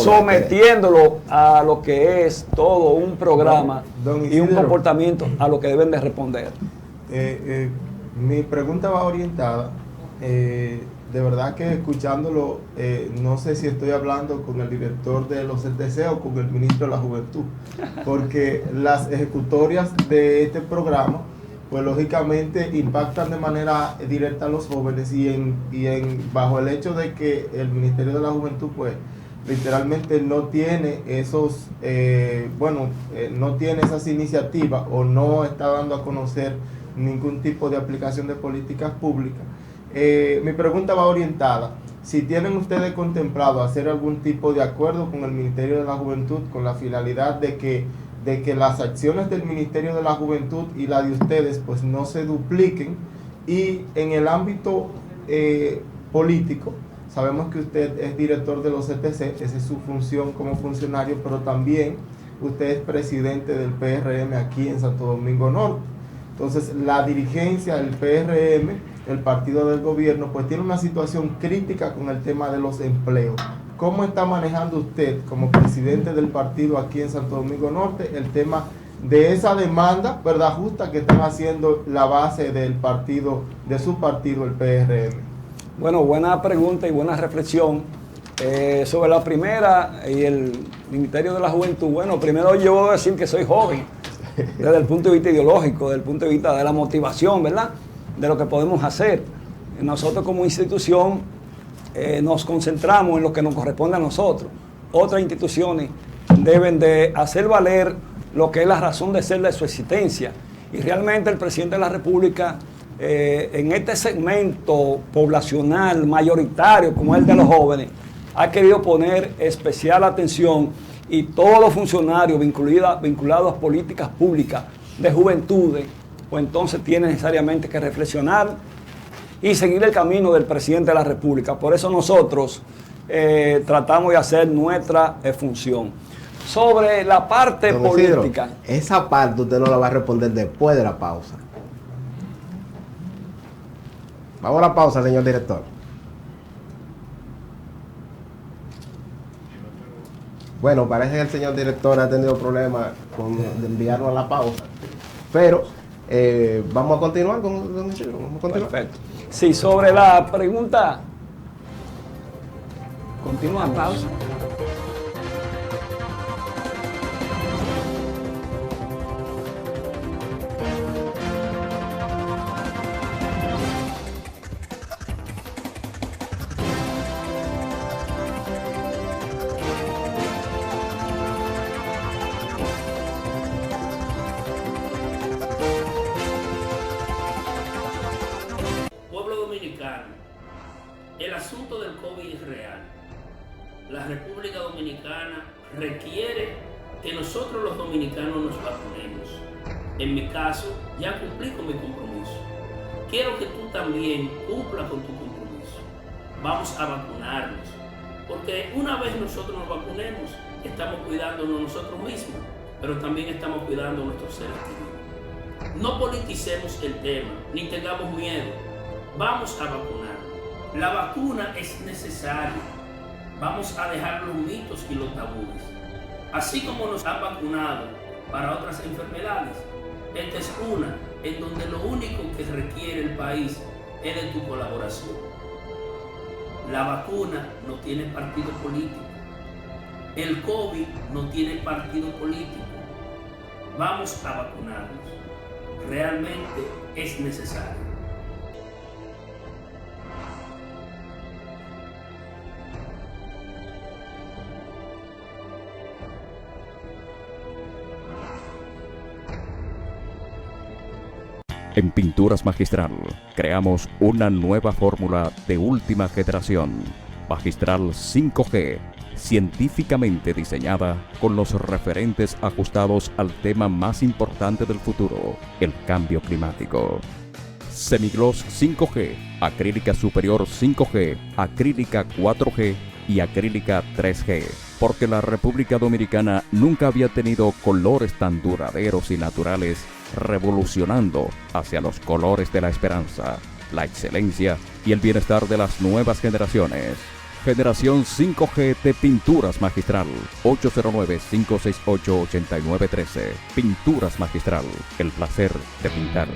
sometiéndolo a lo que es todo un programa y un comportamiento a lo que deben de responder. Mi pregunta va orientada, de verdad que escuchándolo, no sé si estoy hablando con el director de los CTC o con el ministro de la Juventud, porque las ejecutorias de este programa, pues lógicamente impactan de manera directa a los jóvenes bajo el hecho de que el Ministerio de la Juventud, pues literalmente no tiene no tiene esas iniciativas o no está dando a conocer ningún tipo de aplicación de políticas públicas. Mi pregunta va orientada: si tienen ustedes contemplado hacer algún tipo de acuerdo con el Ministerio de la Juventud con la finalidad de que las acciones del Ministerio de la Juventud y la de ustedes pues no se dupliquen, y en el ámbito político, sabemos que usted es director de los CTC, esa es su función como funcionario, pero también usted es presidente del PRM aquí en Santo Domingo Norte. Entonces, la dirigencia del PRM, el partido del gobierno, pues tiene una situación crítica con el tema de los empleos. ¿Cómo está manejando usted, como presidente del partido aquí en Santo Domingo Norte, el tema de esa demanda, verdad, justa que están haciendo la base del partido, de su partido, el PRM? Bueno, buena pregunta y buena reflexión. Sobre la primera y el Ministerio de la Juventud, bueno, primero yo voy a decir que soy joven, desde el punto de vista ideológico, desde el punto de vista de la motivación, ¿verdad?, de lo que podemos hacer. Nosotros como institución nos concentramos en lo que nos corresponde a nosotros. Otras instituciones deben de hacer valer lo que es la razón de ser de su existencia. Y realmente el presidente de la República, en este segmento poblacional mayoritario como el de los jóvenes, ha querido poner especial atención, y todos los funcionarios vinculados a políticas públicas de juventudes, pues entonces tienen necesariamente que reflexionar y seguir el camino del presidente de la República. Por eso nosotros tratamos de hacer nuestra función. Sobre la parte Don política. Isidro, esa parte usted no la va a responder después de la pausa. Vamos a la pausa, señor director. Bueno, parece que el señor director ha tenido problemas de enviarnos a la pausa, pero vamos a continuar con don Isidro. Vamos a continuar. Perfecto. Sí, sobre la pregunta, continuamos. Pausa. El asunto del COVID es real. La República Dominicana requiere que nosotros los dominicanos nos vacunemos. En mi caso, ya cumplí con mi compromiso. Quiero que tú también cumplas con tu compromiso. Vamos a vacunarnos, porque una vez nosotros nos vacunemos, estamos cuidándonos nosotros mismos, pero también estamos cuidando a nuestros seres queridos. No politicemos el tema, ni tengamos miedo. Vamos a vacunar. La vacuna es necesaria. Vamos a dejar los mitos y los tabúes. Así como nos han vacunado para otras enfermedades, esta es una en donde lo único que requiere el país es de tu colaboración. La vacuna no tiene partido político. El COVID no tiene partido político. Vamos a vacunarnos. Realmente es necesario. En Pinturas Magistral creamos una nueva fórmula de última generación, Magistral 5G, científicamente diseñada con los referentes ajustados al tema más importante del futuro, el cambio climático. Semigloss 5G, acrílica superior 5G, acrílica 4G y acrílica 3G, porque la República Dominicana nunca había tenido colores tan duraderos y naturales, revolucionando hacia los colores de la esperanza, la excelencia y el bienestar de las nuevas generaciones. Generación 5G de Pinturas Magistral, 809-568-8913. Pinturas Magistral, el placer de pintar.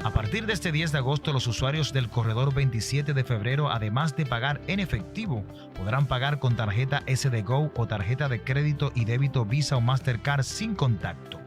A partir de este 10 de agosto, los usuarios del corredor 27 de febrero, además de pagar en efectivo, podrán pagar con tarjeta SD Go o tarjeta de crédito y débito Visa o Mastercard sin contacto.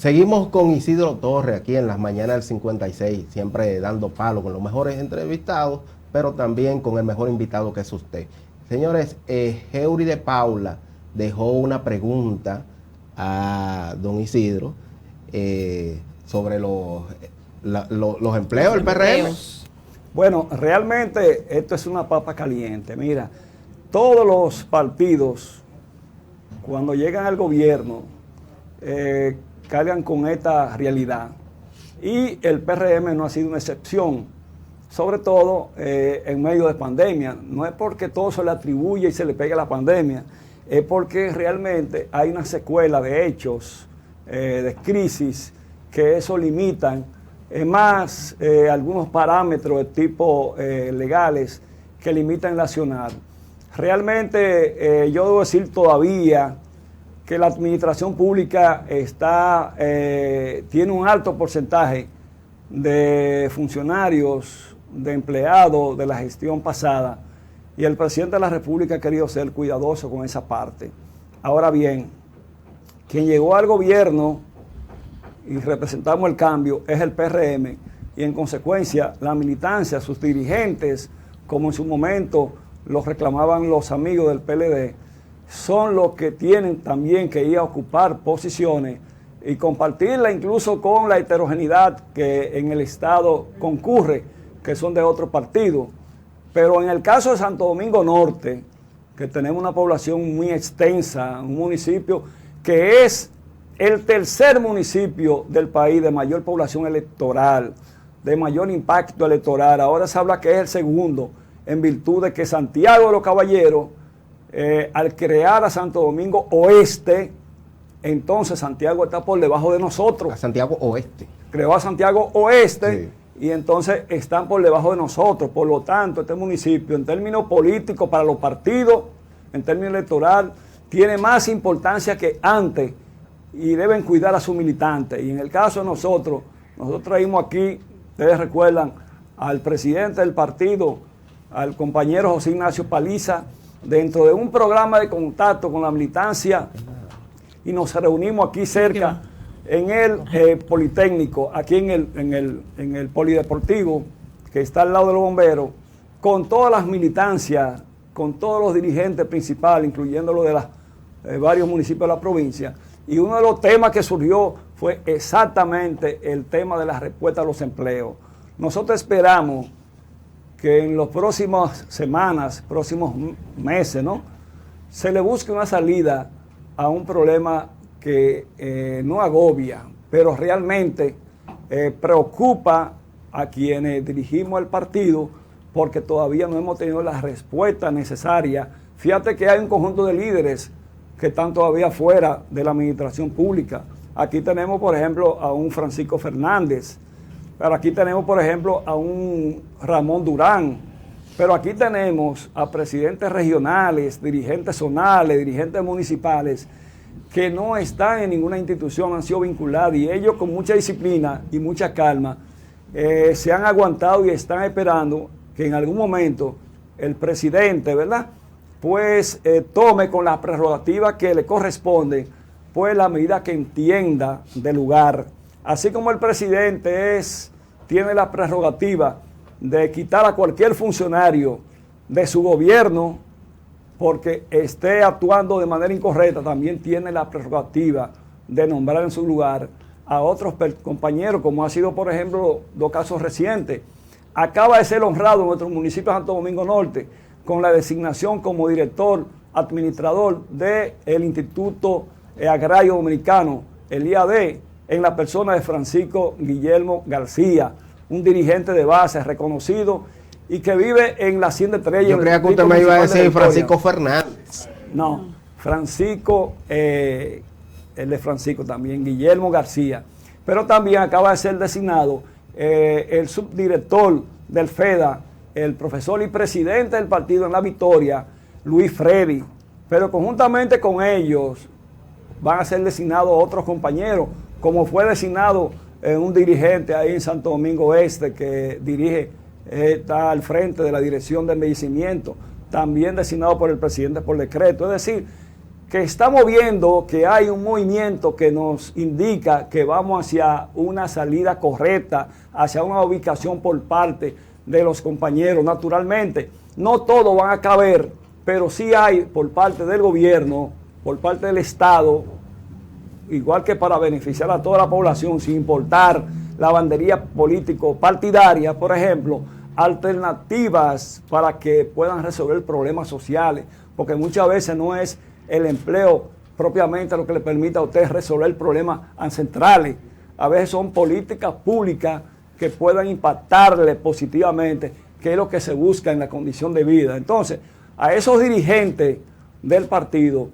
Seguimos con Isidro Torres aquí en las mañanas del 56, siempre dando palo con los mejores entrevistados, pero también con el mejor invitado que es usted. Señores, Heuri de Paula dejó una pregunta a don Isidro sobre los empleos del PRM. Bueno, realmente esto es una papa caliente. Mira, todos los partidos, cuando llegan al gobierno, cargan con esta realidad. Y el PRM no ha sido una excepción, sobre todo en medio de pandemia. No es porque todo se le atribuye y se le pegue a la pandemia, es porque realmente hay una secuela de hechos, de crisis, que eso limitan, más algunos parámetros de tipo legales que limitan el accionar. Realmente yo debo decir todavía que la administración pública tiene un alto porcentaje de funcionarios, de empleados de la gestión pasada, y el presidente de la República ha querido ser cuidadoso con esa parte. Ahora bien, quien llegó al gobierno y representamos el cambio es el PRM, y en consecuencia la militancia, sus dirigentes, como en su momento los reclamaban los amigos del PLD, son los que tienen también que ir a ocupar posiciones y compartirla incluso con la heterogeneidad que en el Estado concurre, que son de otro partido. Pero en el caso de Santo Domingo Norte, que tenemos una población muy extensa, un municipio que es el tercer municipio del país de mayor población electoral, de mayor impacto electoral, ahora se habla que es el segundo, en virtud de que Santiago de los Caballeros, al crear a Santo Domingo Oeste, entonces Santiago está por debajo de nosotros. A Santiago Oeste. Creó a Santiago Oeste, sí, y entonces están por debajo de nosotros. Por lo tanto, este municipio, en términos políticos para los partidos, en términos electoral, tiene más importancia que antes y deben cuidar a sus militantes. Y en el caso de nosotros traímos aquí, ustedes recuerdan, al presidente del partido, al compañero José Ignacio Paliza, dentro de un programa de contacto con la militancia, y nos reunimos aquí cerca en el Politécnico, aquí en el Polideportivo, que está al lado de los bomberos, con todas las militancias, con todos los dirigentes principales, incluyendo los de varios municipios de la provincia. Y uno de los temas que surgió fue exactamente el tema de la respuesta a los empleos. Nosotros esperamos que en las próximas semanas, próximos meses, ¿no?, se le busque una salida a un problema que no agobia, pero realmente preocupa a quienes dirigimos el partido, porque todavía no hemos tenido la respuesta necesaria. Fíjate que hay un conjunto de líderes que están todavía fuera de la administración pública. Aquí tenemos, por ejemplo, a un Francisco Fernández, pero aquí tenemos, por ejemplo, a un Ramón Durán, pero aquí tenemos a presidentes regionales, dirigentes zonales, dirigentes municipales, que no están en ninguna institución, han sido vinculados, y ellos con mucha disciplina y mucha calma se han aguantado y están esperando que en algún momento el presidente, ¿verdad?, pues tome con las prerrogativas que le corresponden, pues la medida que entienda de lugar. Así como el presidente tiene la prerrogativa de quitar a cualquier funcionario de su gobierno porque esté actuando de manera incorrecta, también tiene la prerrogativa de nombrar en su lugar a otros compañeros, como ha sido, por ejemplo, dos casos recientes. Acaba de ser honrado en nuestro municipio de Santo Domingo Norte con la designación como director administrador del Instituto Agrario Dominicano, el IAD, en la persona de Francisco Guillermo García, un dirigente de base reconocido y que vive en la Hacienda Estrella. Yo creía que usted me iba a decir Francisco Fernández. No, Francisco, el de Francisco también, Guillermo García. Pero también acaba de ser designado el subdirector del FEDA, el profesor y presidente del partido en La Victoria, Luis Freddy. Pero conjuntamente con ellos van a ser designados otros compañeros, como fue designado un dirigente ahí en Santo Domingo Este que dirige, está al frente de la dirección de embellecimiento, también designado por el presidente por decreto. Es decir, que estamos viendo que hay un movimiento que nos indica que vamos hacia una salida correcta, hacia una ubicación por parte de los compañeros. Naturalmente, no todos van a caber, pero sí hay por parte del gobierno, por parte del Estado, igual que para beneficiar a toda la población, sin importar la bandería político-partidaria, por ejemplo, alternativas para que puedan resolver problemas sociales, porque muchas veces no es el empleo propiamente lo que le permite a usted resolver problemas ancestrales. A veces son políticas públicas que puedan impactarle positivamente, que es lo que se busca en la condición de vida. Entonces, a esos dirigentes del partido,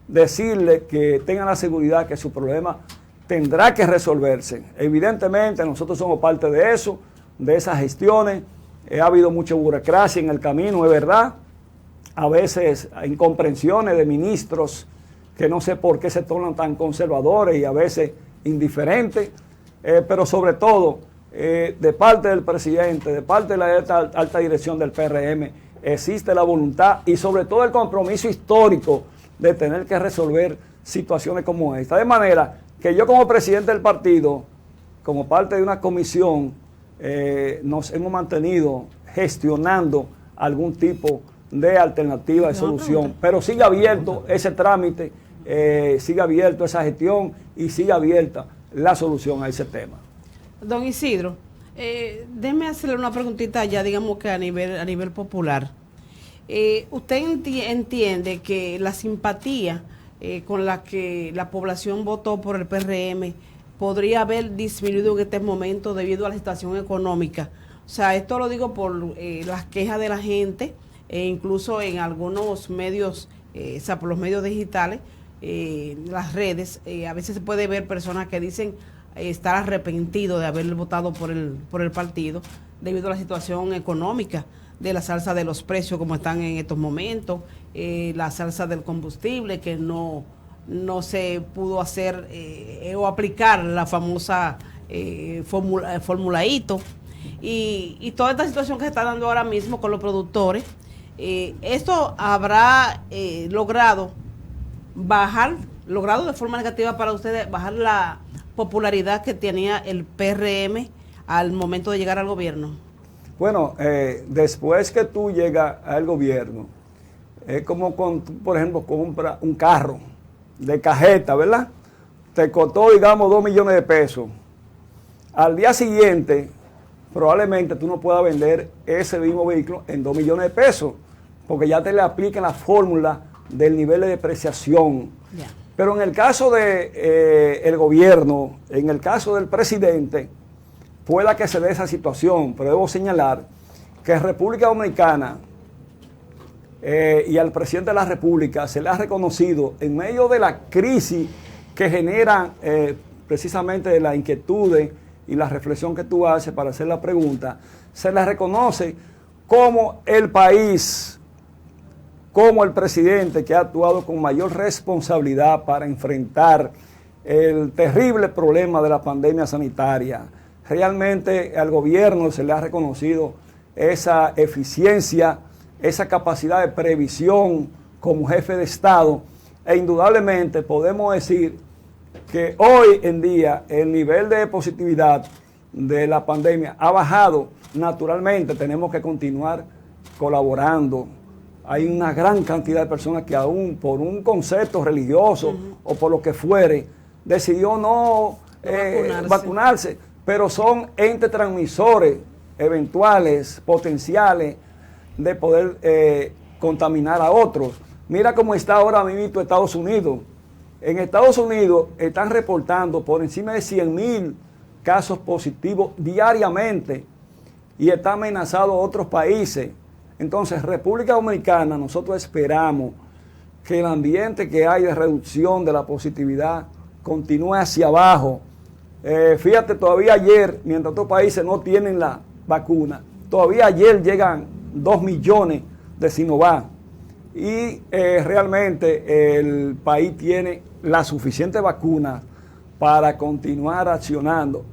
decirle que tengan la seguridad que su problema tendrá que resolverse. Evidentemente, nosotros somos parte de eso, de esas gestiones. Ha habido mucha burocracia en el camino, es verdad. A veces incomprensiones de ministros que no sé por qué se tornan tan conservadores y a veces indiferentes, pero sobre todo de parte del presidente, de parte de la alta dirección del PRM, existe la voluntad y sobre todo el compromiso histórico de tener que resolver situaciones como esta. De manera que yo como presidente del partido, como parte de una comisión, nos hemos mantenido gestionando algún tipo de alternativa de solución, pero sigue abierto ese trámite, sigue abierto esa gestión y sigue abierta la solución a ese tema. Don Isidro, déjeme hacerle una preguntita ya, digamos que a nivel popular. ¿Usted entiende que la simpatía con la que la población votó por el PRM podría haber disminuido en este momento debido a la situación económica? O sea, esto lo digo por las quejas de la gente, incluso en algunos medios, o sea, por los medios digitales, las redes, a veces se puede ver personas que dicen estar arrepentidos de haber votado por el partido debido a la situación económica, de la salsa de los precios como están en estos momentos, la salsa del combustible que no se pudo hacer o aplicar la famosa formuladito y toda esta situación que se está dando ahora mismo con los productores. Esto habrá logrado de forma negativa para ustedes bajar la popularidad que tenía el PRM al momento de llegar al gobierno. Bueno, después que tú llegas al gobierno, es como por ejemplo, compra un carro de cajeta, ¿verdad? Te costó, digamos, 2 millones de pesos. Al día siguiente, probablemente tú no puedas vender ese mismo vehículo en 2 millones de pesos, porque ya te le aplican la fórmula del nivel de depreciación. Yeah. Pero en el caso de el gobierno, en el caso del presidente, pueda que se dé esa situación, pero debo señalar que República Dominicana y al presidente de la República se le ha reconocido en medio de la crisis que generan precisamente la inquietud y la reflexión que tú haces para hacer la pregunta, se le reconoce como el país, como el presidente que ha actuado con mayor responsabilidad para enfrentar el terrible problema de la pandemia sanitaria. realmente al gobierno se le ha reconocido esa eficiencia, esa capacidad de previsión como jefe de Estado, e indudablemente podemos decir que hoy en día el nivel de positividad de la pandemia ha bajado. Naturalmente tenemos que continuar colaborando. Hay una gran cantidad de personas que aún por un concepto religioso o por lo que fuere, decidió no vacunarse, pero son entes transmisores eventuales, potenciales, de poder contaminar a otros. Mira cómo está ahora mismo Estados Unidos. En Estados Unidos están reportando por encima de 100,000 casos positivos diariamente y está amenazado otros países. Entonces, República Dominicana, nosotros esperamos que el ambiente que hay de reducción de la positividad continúe hacia abajo. Fíjate, todavía ayer, mientras otros países no tienen la vacuna, todavía ayer llegan 2 millones de Sinovac y realmente el país tiene la suficiente vacuna para continuar accionando.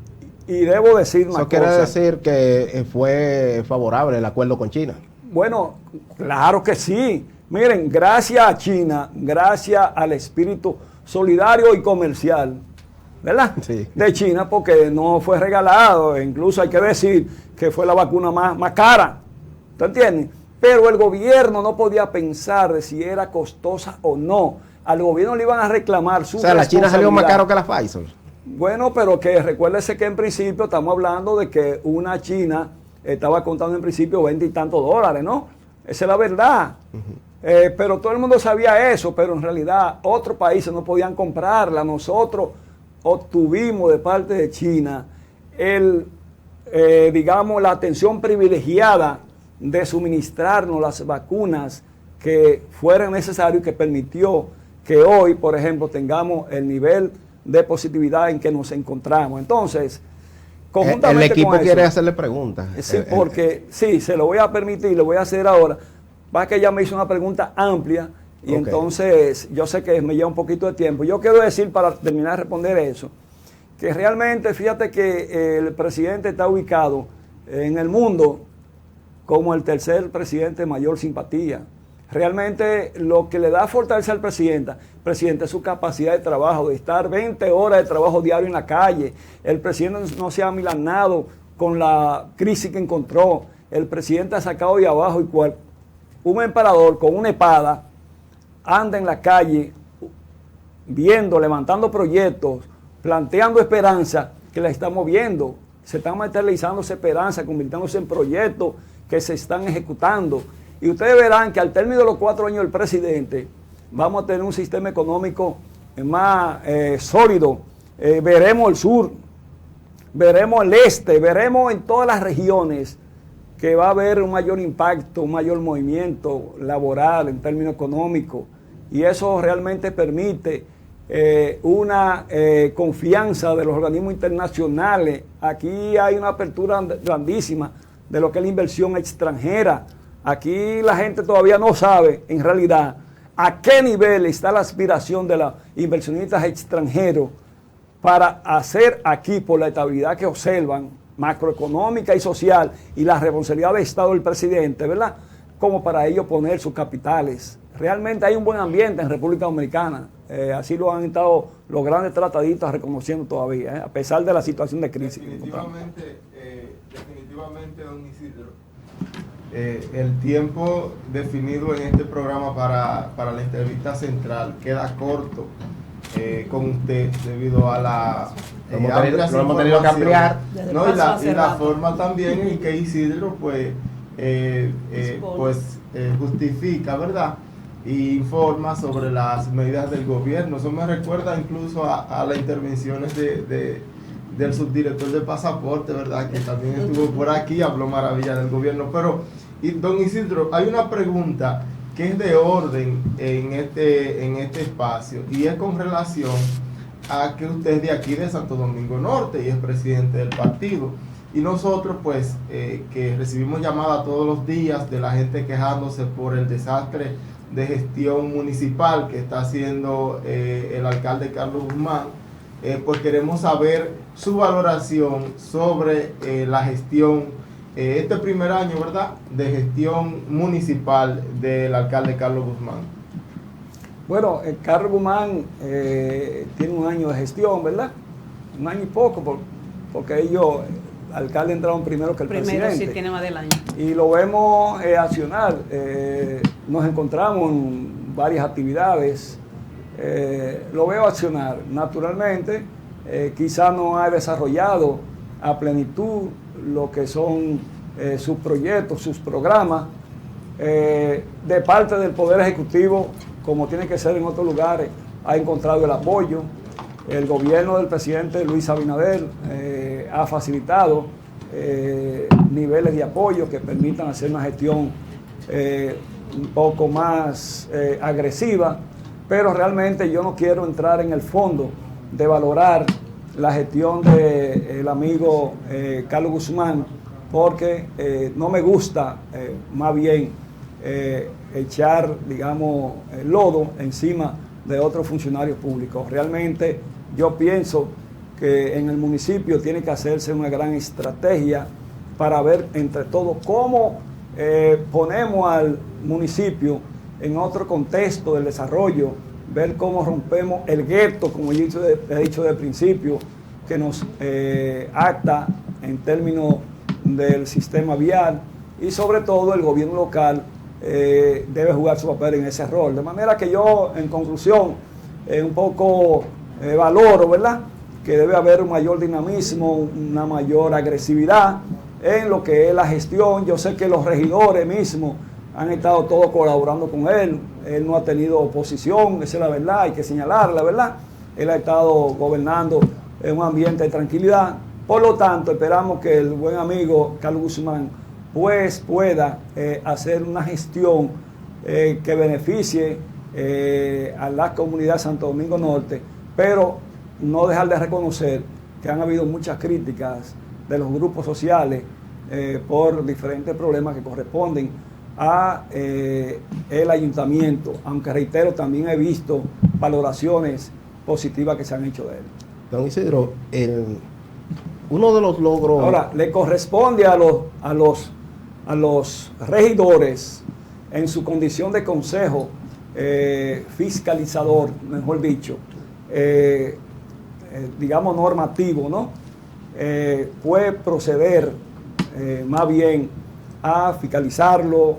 Y debo decir una cosa. ¿Eso quiere decir que fue favorable el acuerdo con China? Bueno, claro que sí. Miren, gracias a China, gracias al espíritu solidario y comercial, ¿verdad? Sí. De China, porque no fue regalado, incluso hay que decir que fue la vacuna más cara, ¿te entiendes? Pero el gobierno no podía pensar de si era costosa o no. Al gobierno le iban a reclamar su responsabilidad. O sea, la China salió más caro que la Pfizer. Bueno, pero que recuérdese que en principio estamos hablando de que una China estaba contando en principio 20 y tantos dólares, ¿no? Esa es la verdad. Pero todo el mundo sabía eso, pero en realidad otros países no podían comprarla. Nosotros obtuvimos de parte de China digamos, la atención privilegiada de suministrarnos las vacunas que fueran necesarias y que permitió que hoy, por ejemplo, tengamos el nivel de positividad en que nos encontramos. Entonces, conjuntamente el equipo con eso, quiere hacerle preguntas. Sí, porque sí, se lo voy a permitir, lo voy a hacer ahora. Va que ella me hizo una pregunta amplia y entonces yo sé que me lleva un poquito de tiempo. Yo quiero decir, para terminar de responder eso, que realmente fíjate que el presidente está ubicado en el mundo como el tercer presidente de mayor simpatía. Realmente lo que le da fortaleza al presidente es su capacidad de trabajo, de estar 20 horas de trabajo diario en la calle. El presidente no se ha amilanado con la crisis que encontró. El presidente ha sacado de abajo igual. Un emperador con una espada anda en la calle viendo, levantando proyectos, planteando esperanza que la estamos viendo. Se están materializando esa esperanza, convirtiéndose en proyectos que se están ejecutando. Y ustedes verán que al término de los 4 años del presidente vamos a tener un sistema económico más sólido. Veremos el sur, veremos el este, veremos en todas las regiones que va a haber un mayor impacto, un mayor movimiento laboral en términos económicos. Y eso realmente permite una confianza de los organismos internacionales. Aquí hay una apertura grandísima de lo que es la inversión extranjera. Aquí la gente todavía no sabe, en realidad, a qué nivel está la aspiración de los inversionistas extranjeros para hacer aquí, por la estabilidad que observan, macroeconómica y social, y la responsabilidad de Estado del presidente, ¿verdad? Como para ellos poner sus capitales. Realmente hay un buen ambiente en República Dominicana. Así lo han estado los grandes tratadistas reconociendo todavía, a pesar de la situación de crisis. Definitivamente, don Isidro. El tiempo definido en este programa para la entrevista central queda corto con usted debido a la lo hemos tenido que ampliar, ¿no? y la forma también en que Isidro pues justifica, ¿verdad? Y informa sobre las medidas del gobierno. Eso me recuerda incluso a las intervenciones del subdirector de pasaporte, ¿verdad? Que también estuvo por aquí, habló maravilla del gobierno. Pero, don Isidro, hay una pregunta que es de orden en este espacio, y es con relación a que usted es de aquí, de Santo Domingo Norte, y es presidente del partido. Y nosotros, pues, que recibimos llamadas todos los días de la gente quejándose por el desastre de gestión municipal que está haciendo el alcalde Carlos Guzmán, pues queremos saber su valoración sobre la gestión, este primer año, ¿verdad?, de gestión municipal del alcalde Carlos Guzmán. Bueno, Carlos Guzmán tiene un año de gestión, ¿verdad? Un año y poco, porque ellos, el alcalde entraron primero que el presidente. Primero sí tiene más del año. Y lo vemos accionar. Nos encontramos en varias actividades. Lo veo accionar. Naturalmente, quizá no ha desarrollado a plenitud lo que son sus proyectos, sus programas. De parte del Poder Ejecutivo, como tiene que ser en otros lugares, ha encontrado el apoyo. El gobierno del presidente Luis Abinader ha facilitado niveles de apoyo que permitan hacer una gestión un poco más agresiva, pero realmente yo no quiero entrar en el fondo de valorar la gestión del amigo Carlos Guzmán, porque no me gusta más bien echar, digamos, lodo encima de otros funcionarios públicos. Realmente yo pienso que en el municipio tiene que hacerse una gran estrategia para ver entre todos cómo ponemos al municipio en otro contexto del desarrollo, ver cómo rompemos el gueto, como he dicho de principio, que nos acta en términos del sistema vial, y sobre todo el gobierno local debe jugar su papel en ese rol. De manera que yo, en conclusión, un poco valoro, ¿verdad?, que debe haber un mayor dinamismo, una mayor agresividad en lo que es la gestión. Yo sé que los regidores mismos han estado todos colaborando con él. Él no ha tenido oposición, esa es la verdad, hay que señalarla, ¿verdad? Él ha estado gobernando en un ambiente de tranquilidad. Por lo tanto, esperamos que el buen amigo Carlos Guzmán pues pueda hacer una gestión que beneficie a la comunidad de Santo Domingo Norte, pero no dejar de reconocer que han habido muchas críticas de los grupos sociales por diferentes problemas que corresponden a el ayuntamiento, aunque reitero, también he visto valoraciones positivas que se han hecho de él. Don Isidro, uno de los logros... Ahora, le corresponde a los regidores, en su condición de consejo fiscalizador, mejor dicho, digamos normativo, ¿no? Puede proceder más bien a fiscalizarlo,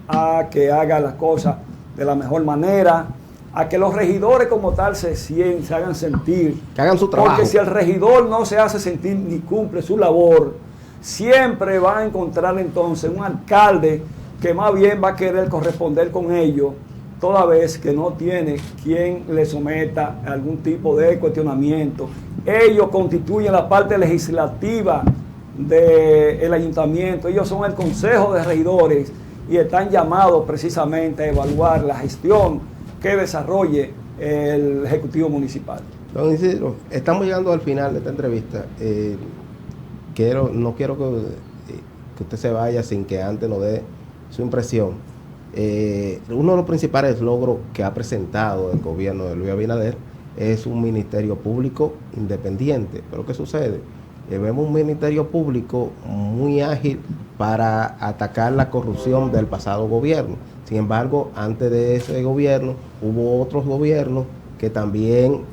a que haga las cosas de la mejor manera, a que los regidores como tal se hagan sentir, que hagan su trabajo. Porque si el regidor no se hace sentir ni cumple su labor, siempre va a encontrar entonces un alcalde que más bien va a querer corresponder con ellos, toda vez que no tiene quien le someta a algún tipo de cuestionamiento. Ellos constituyen la parte legislativa del ayuntamiento, ellos son el consejo de regidores y están llamados precisamente a evaluar la gestión que desarrolle el Ejecutivo Municipal. Don Isidro, estamos llegando al final de esta entrevista. No quiero que usted se vaya sin que antes nos dé su impresión. Uno de los principales logros que ha presentado el gobierno de Luis Abinader es un ministerio público independiente. Pero ¿qué sucede? Vemos un ministerio público muy ágil para atacar la corrupción del pasado gobierno. Sin embargo, antes de ese gobierno hubo otros gobiernos que también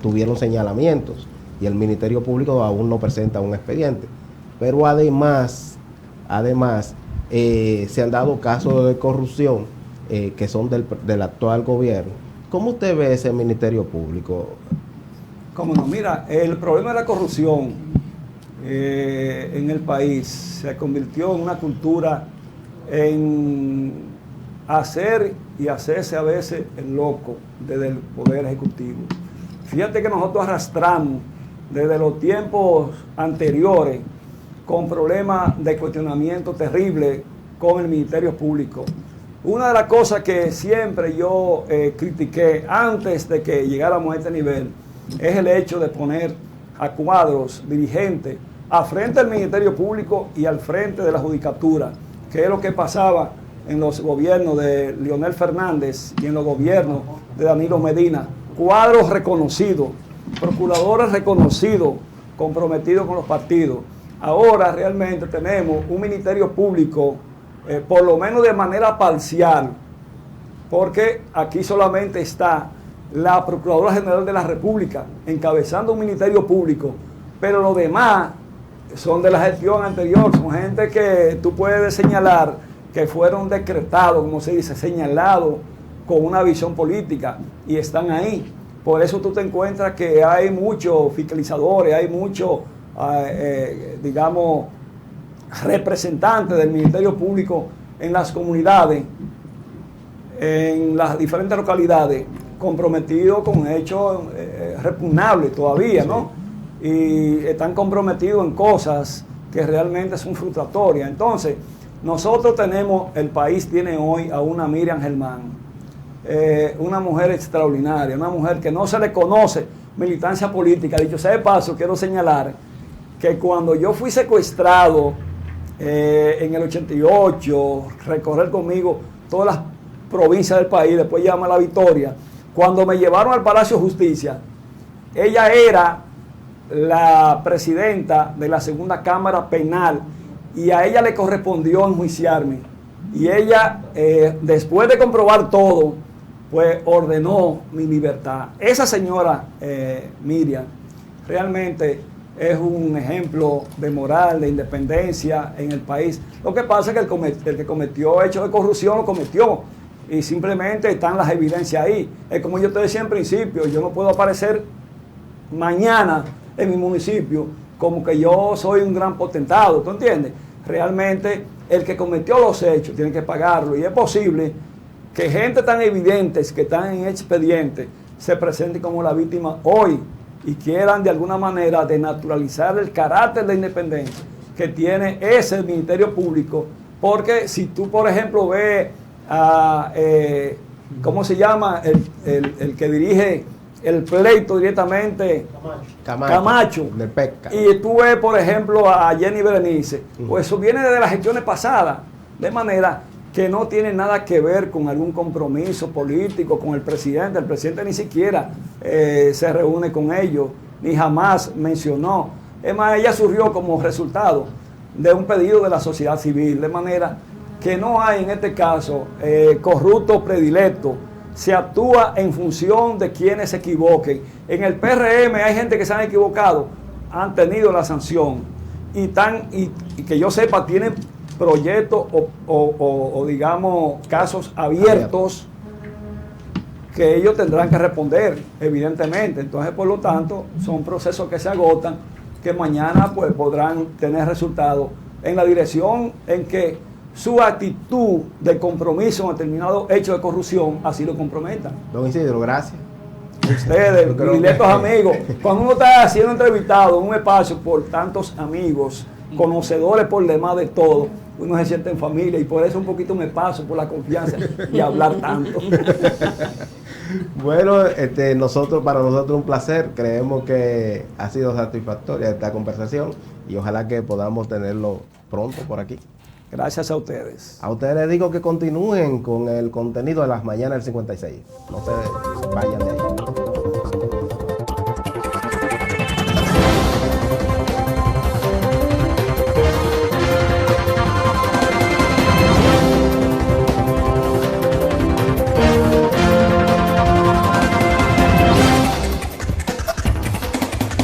tuvieron señalamientos y el Ministerio Público aún no presenta un expediente. Pero además se han dado casos de corrupción que son del actual gobierno. ¿Cómo usted ve ese Ministerio Público? Cómo no, mira, el problema de la corrupción en el país se convirtió en una cultura en hacer y hacerse a veces el loco desde el Poder Ejecutivo. Fíjate que nosotros arrastramos desde los tiempos anteriores con problemas de cuestionamiento terrible con el Ministerio Público. Una de las cosas que siempre yo critiqué antes de que llegáramos a este nivel es el hecho de poner a cuadros dirigentes al frente del Ministerio Público y al frente de la Judicatura, que es lo que pasaba en los gobiernos de Leonel Fernández y en los gobiernos de Danilo Medina. Cuadros reconocidos procuradores reconocidos, comprometidos con los partidos. Ahora realmente tenemos un ministerio público, por lo menos de manera parcial, porque aquí solamente está la Procuradora General de la República encabezando un ministerio público, pero los demás son de la gestión anterior, son gente que tú puedes señalar que fueron decretados, como se dice, señalados con una visión política y están ahí. Por eso tú te encuentras que hay muchos fiscalizadores, hay muchos, digamos, representantes del Ministerio Público en las comunidades, en las diferentes localidades, comprometidos con hechos repugnables todavía, ¿no? Y están comprometidos en cosas que realmente son frustratorias. Entonces, nosotros tenemos, el país tiene hoy a una Miriam Germán, una mujer extraordinaria, una mujer que no se le conoce militancia política. Dicho sea de paso, quiero señalar que cuando yo fui secuestrado en el 88, recorrer conmigo todas las provincias del país, después llama La Victoria, cuando me llevaron al Palacio de Justicia, ella era la presidenta de la segunda Cámara Penal y a ella le correspondió enjuiciarme. Y ella, después de comprobar todo, pues ordenó mi libertad. Esa señora Miriam realmente es un ejemplo de moral, de independencia en el país. Lo que pasa es que el que cometió hechos de corrupción lo cometió y simplemente están las evidencias ahí. Es como yo te decía en principio, yo no puedo aparecer mañana en mi municipio como que yo soy un gran potentado, ¿tú entiendes? Realmente el que cometió los hechos tiene que pagarlo y es posible que gente tan evidentes que están en expediente se presenten como la víctima hoy y quieran de alguna manera denaturalizar el carácter de independencia que tiene ese Ministerio Público, porque si tú por ejemplo ves a ¿cómo se llama? El que dirige el pleito directamente, Camacho, de pesca. Y tú ves, por ejemplo, a Jenny Berenice, pues eso viene de las gestiones pasadas, de manera que no tiene nada que ver con algún compromiso político con el presidente ni siquiera se reúne con ellos, ni jamás mencionó. Es más, ella surgió como resultado de un pedido de la sociedad civil, de manera que no hay en este caso corrupto predilecto. Se actúa en función de quienes se equivoquen. En el PRM hay gente que se han equivocado, han tenido la sanción y que yo sepa tienen proyectos o digamos casos abiertos que ellos tendrán que responder, evidentemente. Entonces, por lo tanto, son procesos que se agotan, que mañana pues podrán tener resultados en la dirección en que su actitud de compromiso en determinado hecho de corrupción así lo comprometan. Don Isidro, gracias. Ustedes, mis directos amigos, cuando uno está siendo entrevistado en un espacio por tantos amigos, conocedores por demás de todo, uno se siente en familia y por eso un poquito me paso por la confianza y hablar tanto. Bueno, para nosotros un placer, creemos que ha sido satisfactoria esta conversación y ojalá que podamos tenerlo pronto por aquí. Gracias a ustedes. A ustedes les digo que continúen con el contenido de las mañanas del 56. No se vayan de ahí.